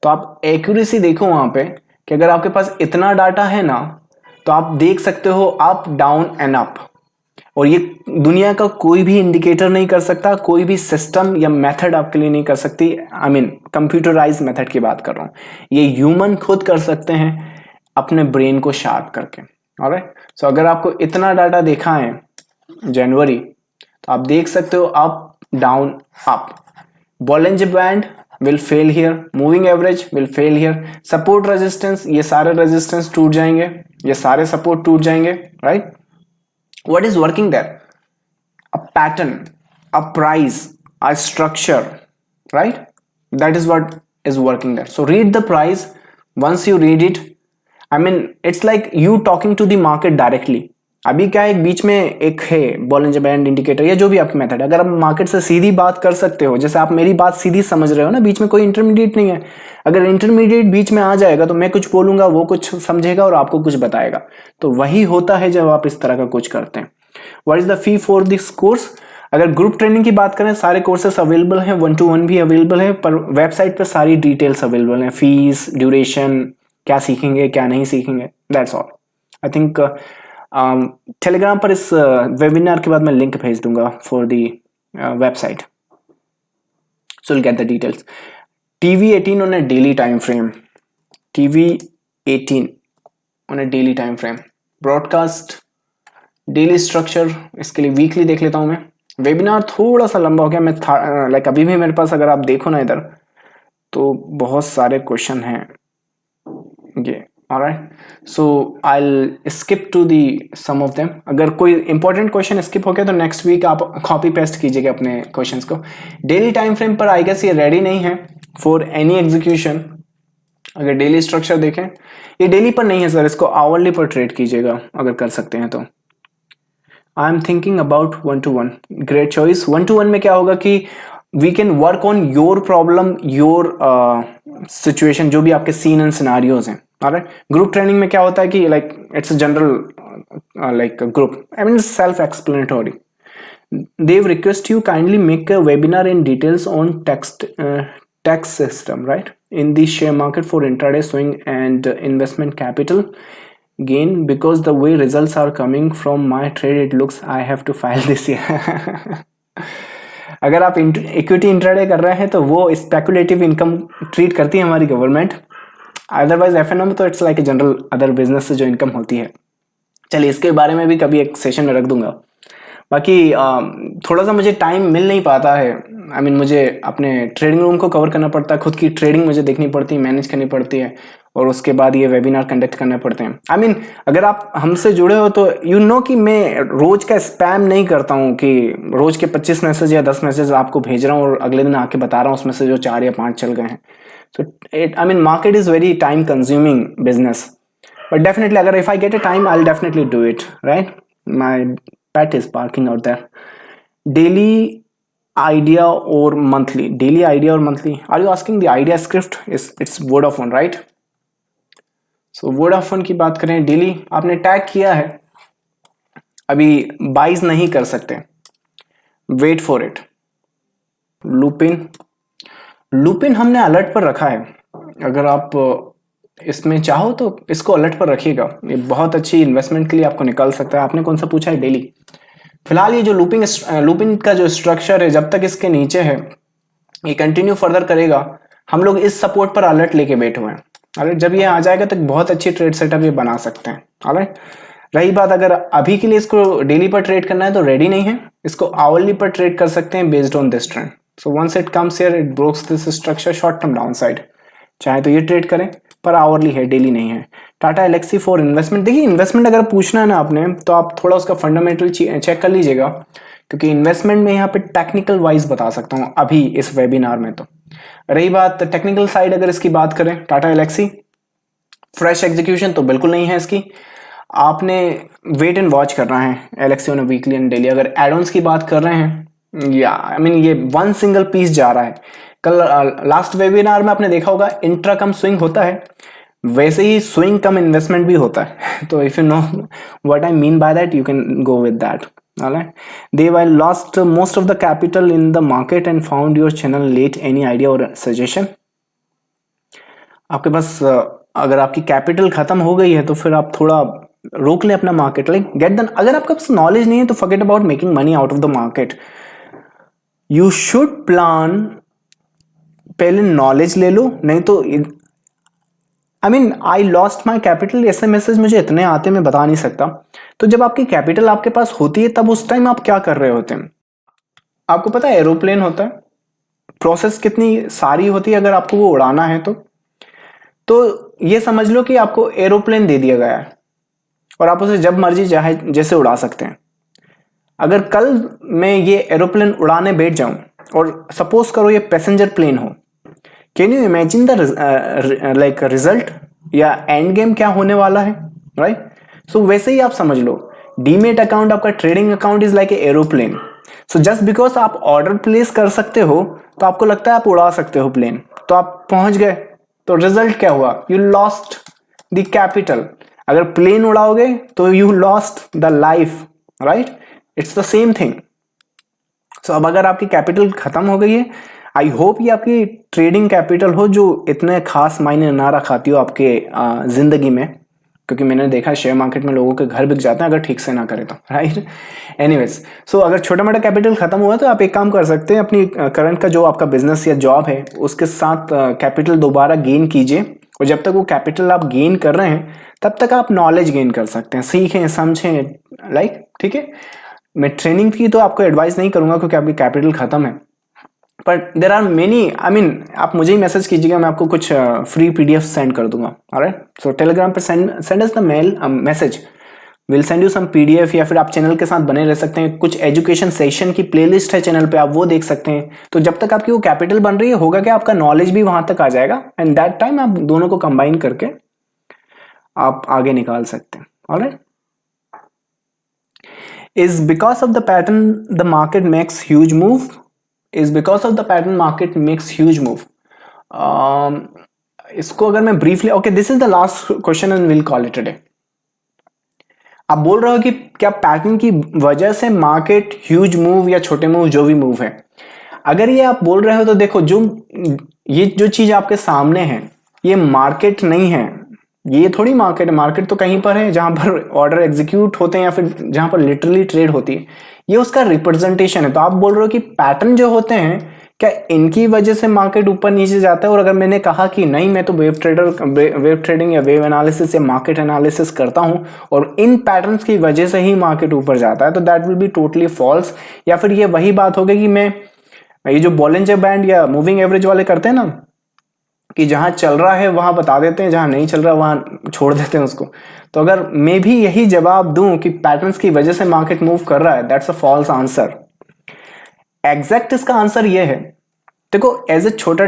तो आप एक्यूरेसी देखो वहां पे कि अगर आपके पास इतना डाटा है ना तो आप देख सकते हो अप डाउन एंड अप, और ये दुनिया का कोई भी इंडिकेटर नहीं कर सकता, कोई भी सिस्टम या मेथड आपके लिए नहीं कर सकती। आई मीन कंप्यूटराइज मेथड की बात कर रहा हूं, ये ह्यूमन खुद कर सकते हैं अपने ब्रेन को शार्प करके। ऑलराइट, सो अगर आपको इतना डाटा देखा है जनवरी, तो आप देख सकते हो up down up, Bollinger band will fail here, moving average will fail here, support resistance, ये सारे रेजिस्टेंस टूट जाएंगे, ये सारे सपोर्ट टूट जाएंगे, right. What is working there? A pattern, a price, a structure, right, that is what is working there. So read the price, once you read it, I mean it's like you talking to the market directly। अभी क्या है, बीच में एक है Bollinger band indicator या जो भी आपकी मेथड, अगर आप मार्केट से सीधी बात कर सकते हो, जैसे आप मेरी बात सीधी समझ रहे हो ना, बीच में कोई इंटरमीडिएट नहीं है। अगर इंटरमीडिएट बीच में आ जाएगा तो मैं कुछ बोलूंगा, वो कुछ समझेगा और आपको कुछ बताएगा, तो वही होता है जब आप इस तरह का कुछ करते हैं। What is the fee for this course? अगर ग्रुप ट्रेनिंग की बात करें, सारे कोर्सेस अवेलेबल हैं, 1-to-1 भी अवेलेबल है, पर वेबसाइट पर सारी डिटेल्स अवेलेबल हैं, फीस, ड्यूरेशन, क्या सीखेंगे क्या नहीं सीखेंगे, that's all. I think Telegram पर इस वेबिनार के बाद मैं लिंक भेज दूंगा for the website, so will get the details. TV18 on a daily time frame, TV18 on a daily time frame, broadcast, daily structure, इसके लिए वीकली देख लेता हूं मैं। वेबिनार थोड़ा सा लंबा हो गया, मैं लाइक अभी भी मेरे पास अगर आप देखो ना इधर तो बहुत सारे क्वेश्चन हैं ये। Alright, so I will skip to the some of them. अगर कोई इंपॉर्टेंट क्वेश्चन स्किप हो गया तो नेक्स्ट वीक आप कॉपी पेस्ट कीजिएगा अपने क्वेश्चंस को। डेली टाइम फ्रेम पर आई गेस ये रेडी नहीं है फॉर एनी एग्जीक्यूशन। अगर डेली स्ट्रक्चर देखें, ये डेली पर नहीं है सर, इसको आवरली पर ट्रेड कीजिएगा अगर कर सकते हैं तो। I am thinking about 1-to-1, great choice. 1-to-1 में क्या होगा कि we can work on your problem, your situation, जो भी आपके सीन एंड सिनारियोज हैं। ऑलराइट, ग्रुप ट्रेनिंग में क्या होता है कि like it's general like group, I mean self explanatory. They've request you kindly make a webinar in details on tax system, right, in the share market for intraday swing and investment capital gain because the way results are coming from my trade it looks I have to file this year. अगर आप equity intraday कर रहे हैं तो वो speculative income treat करती है हमारी गवर्नमेंट. अदरवाइज एफएनओ में तो it's like a general other business से जो इनकम होती है. चलिए इसके बारे में भी कभी एक सेशन में रख दूंगा. बाकी थोड़ा सा मुझे टाइम मिल नहीं पाता है. I mean, मुझे अपने ट्रेडिंग रूम को कवर करना पड़ता है, खुद की ट्रेडिंग मुझे देखनी पड़ती है, मैनेज करनी पड़ती है, और उसके बाद ये वेबिनार कंडक्ट करने पड़ते हैं. I mean, अगर आप हमसे जुड़े हो तो यू नो कि मैं रोज का स्पैम नहीं करता हूँ कि रोज के 25 मैसेज या 10 मैसेज आपको भेज रहा हूँ और अगले दिन आके बता रहा हूँ उसमें से जो 4 या 5 चल गए हैं. So I mean, market is very time consuming business, but definitely अगर if I get a time I will definitely do it. Right, my pet is parking out there. Daily idea or monthly? Daily idea or monthly? Are you asking the idea script? It's Vodafone, right? So Vodafone की बात करें, daily आपने tag किया है, अभी buys नहीं कर सकते, वेट फॉर इट. लूपिन हमने अलर्ट पर रखा है. अगर आप इसमें चाहो तो इसको अलर्ट पर रखिएगा, ये बहुत अच्छी इन्वेस्टमेंट के लिए आपको निकल सकता है. आपने कौन सा पूछा है? डेली. फिलहाल ये जो लूपिंग का जो स्ट्रक्चर है, जब तक इसके नीचे है ये कंटिन्यू फर्दर करेगा. हम लोग इस सपोर्ट पर अलर्ट लेके बैठे हुए हैं. अलर्ट जब ये आ जाएगा तो बहुत अच्छी ट्रेड सेटअप ये बना सकते हैं. ऑलराइट, रही बात अगर अभी के लिए इसको डेली पर ट्रेड करना है तो रेडी नहीं है, इसको आवरली पर ट्रेड कर सकते हैं based on this trend. So once it comes here it brokes this structure short term down side, चाहे तो ये ट्रेड करें, पर आवरली है, डेली नहीं है. Tata Elxsi for investment. देखिए इन्वेस्टमेंट अगर पूछना है ना आपने तो आप थोड़ा उसका फंडामेंटल चेक कर लीजिएगा, क्योंकि इन्वेस्टमेंट में यहाँ पे टेक्निकल वाइज बता सकता हूँ अभी इस वेबिनार में. तो रही बात टेक्निकल साइड, अगर इसकी बात करें टाटा एलेक्सी, फ्रेश एग्जीक्यूशन तो बिल्कुल नहीं है इसकी. आपने वेट एंड वॉच करना है Elxsi on weekly and daily. अगर एडॉन्स की बात कर रहे हैं, या आई मीन ये वन सिंगल पीस जा रहा है. कल लास्ट वेबिनार में आपने देखा होगा इंट्रा कम स्विंग होता है, वैसे ही स्विंग कम इन्वेस्टमेंट भी होता है. तो if you know what I mean by that you can go with that. Alright, they while lost most of the capital in the market and found your channel late. Any idea और suggestion? आपके पास अगर आपकी capital खत्म हो गई है तो फिर आप थोड़ा रोक लें अपना मार्केट, लाइक गेट देन. अगर आपके पास नॉलेज नहीं है तो forget about making money out of the market. You should plan, पहले नॉलेज ले लो, नहीं तो I mean I lost my capital, ऐसे मैसेज मुझे इतने आते मैं बता नहीं सकता. तो जब आपकी कैपिटल आपके पास होती है तब उस टाइम आप क्या कर रहे होते हैं? आपको पता है एरोप्लेन होता है, प्रोसेस कितनी सारी होती है अगर आपको वो उड़ाना है तो ये समझ लो कि आपको एरोप्लेन दे दिया गया है और आप उसे जब मर्जी चाहे जैसे उड़ा सकते हैं. अगर कल मैं ये एरोप्लेन उड़ाने बैठ जाऊं और सपोज करो ये पैसेंजर प्लेन हो, can you imagine the like result या एंड गेम क्या होने वाला है? राइट, सो वैसे ही आप समझ लो, डीमेट अकाउंट आपका trading account is like a aeroplane. So just because आप ऑर्डर प्लेस कर सकते हो तो आपको लगता है आप उड़ा सकते हो प्लेन, तो आप पहुंच गए, तो रिजल्ट क्या हुआ? You lost the capital. अगर प्लेन उड़ाओगे तो you lost the life. Right, it's the same thing. So अब अगर आपकी कैपिटल खत्म हो गई है, आई होप ये आपकी ट्रेडिंग कैपिटल हो जो इतने खास मायने ना रखाती हो आपके जिंदगी में, क्योंकि मैंने देखा शेयर मार्केट में लोगों के घर बिक जाते हैं अगर ठीक से ना करें तो. राइट, एनीवेज, सो अगर छोटा मोटा कैपिटल खत्म हुआ तो आप एक काम कर सकते हैं, अपनी करंट का जो आपका बिजनेस या जॉब है उसके साथ कैपिटल दोबारा गेन कीजिए, और जब तक वो कैपिटल आप गेन कर रहे हैं तब तक आप नॉलेज गेन कर सकते हैं, सीखें समझें. लाइक ठीक है, मैं ट्रेनिंग की तो आपको एडवाइस नहीं करूंगा क्योंकि आपकी कैपिटल खत्म है, but there are many, I mean आप मुझे ही मैसेज कीजिएगा, मैं आपको कुछ फ्री पीडीएफ सेंड कर दूंगा. ऑलराइट, सो टेलीग्राम पे send us the mail message, will send you some PDF, या फिर आप चैनल के साथ बने रह सकते हैं. कुछ एजुकेशन सेशन की प्लेलिस्ट है चैनल पे, आप वो देख सकते हैं. तो जब तक आपकी वो कैपिटल बन रही है, होगा क्या, आपका नॉलेज भी वहां तक आ जाएगा, एंड दैट टाइम आप दोनों को कंबाइन करके आप आगे निकाल सकते हैं. Alright, is because of the pattern the market makes huge move. Is because of the pattern market makes huge move. इसको अगर मैं briefly, okay, this is the last question and we'll call it a day. आप बोल रहे हो कि क्या pattern की वजह से मार्केट ह्यूज मूव या छोटे मूव जो भी मूव है, अगर ये आप बोल रहे हो तो देखो, जो ये जो चीज आपके सामने है ये मार्केट नहीं है, ये थोड़ी मार्केट है, मार्केट तो कहीं पर है जहां पर ऑर्डर एग्जीक्यूट होते हैं या फिर जहां पर लिटरली ट्रेड होती है, ये उसका रिप्रेजेंटेशन है। तो आप बोल रहे हो कि पैटर्न जो होते हैं क्या इनकी वजह से मार्केट ऊपर नीचे जाता है? और अगर मैंने कहा कि नहीं मैं तो वेव ट्रेडिंग या वेव एनालिसिस या मार्केट एनालिसिस करता हूं और इन पैटर्न्स की वजह से ही मार्केट ऊपर जाता है, तो that will be totally false. या फिर ये वही बात होगी कि मैं ये जो बॉलिंजर बैंड या मूविंग एवरेज वाले करते हैं ना, कि जहां चल रहा है वहां बता देते हैं, जहां नहीं चल रहा वहां छोड़ देते हैं उसको। तो अगर मैं भी यही जवाब दूं कि पैटर्न्स की वजह से मार्केट मूव कर रहा है, that's a false answer. Exact इसका आंसर ये है, देखो एज ए छोटा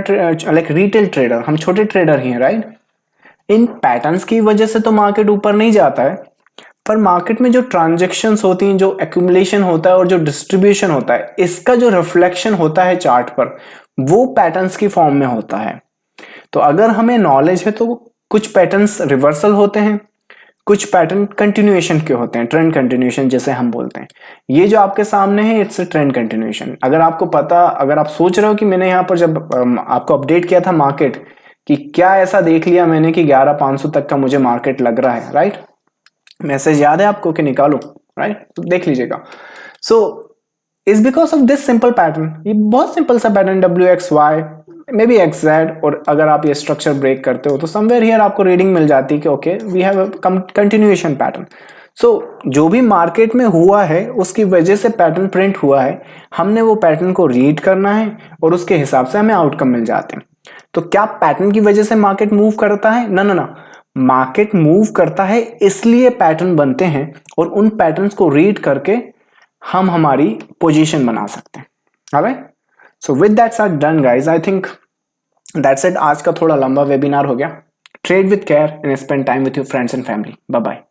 लाइक रिटेल ट्रेडर, हम छोटे ट्रेडर ही हैं, राइट। इन पैटर्न्स की वजह से तो मार्केट ऊपर नहीं जाता है, पर मार्केट में जो ट्रांजैक्शंस होती हैं, जो एक्यूमुलेशन होता है और जो डिस्ट्रीब्यूशन होता है, इसका जो रिफ्लेक्शन होता है चार्ट पर, वो पैटर्न्स की फॉर्म में होता है। तो अगर हमें नॉलेज है तो कुछ पैटर्न्स रिवर्सल होते हैं, कुछ पैटर्न कंटिन्यूएशन के होते हैं, ट्रेंड कंटिन्यूएशन जैसे हम बोलते हैं। ये जो आपके सामने है इट्स अ ट्रेंड कंटिन्यूएशन। अगर आपको पता, अगर आप सोच रहे हो कि मैंने यहाँ पर जब आपको अपडेट किया था मार्केट कि क्या ऐसा देख लिया मैंने कि 11,500 तक का मुझे मार्केट लग रहा है, राइट। मैसेज याद है आपको कि निकालो, राइट, तो देख लीजिएगा। So is because of this simple pattern, ये बहुत सिंपल सा pattern WXY may be XZ, और अगर आप ये स्ट्रक्चर ब्रेक करते हो तो समवेयर हियर आपको रीडिंग मिल जाती है कि okay we have a continuation pattern. So जो भी मार्केट में हुआ है उसकी वजह से पैटर्न प्रिंट हुआ है, हमने वो पैटर्न को रीड करना है और उसके हिसाब से हमें आउटकम मिल जाते हैं। तो क्या पैटर्न की वजह से मार्केट मूव करता है? ना ना ना, मार्केट मूव करता है इसलिए पैटर्न बनते हैं, और उन पैटर्न्स को रीड करके हम हमारी पोजीशन बना सकते हैं। Alright, so with that's are done guys, I think that's it. आज का थोड़ा लंबा वेबिनार हो गया। Trade with care and spend time with your friends and family. Bye bye.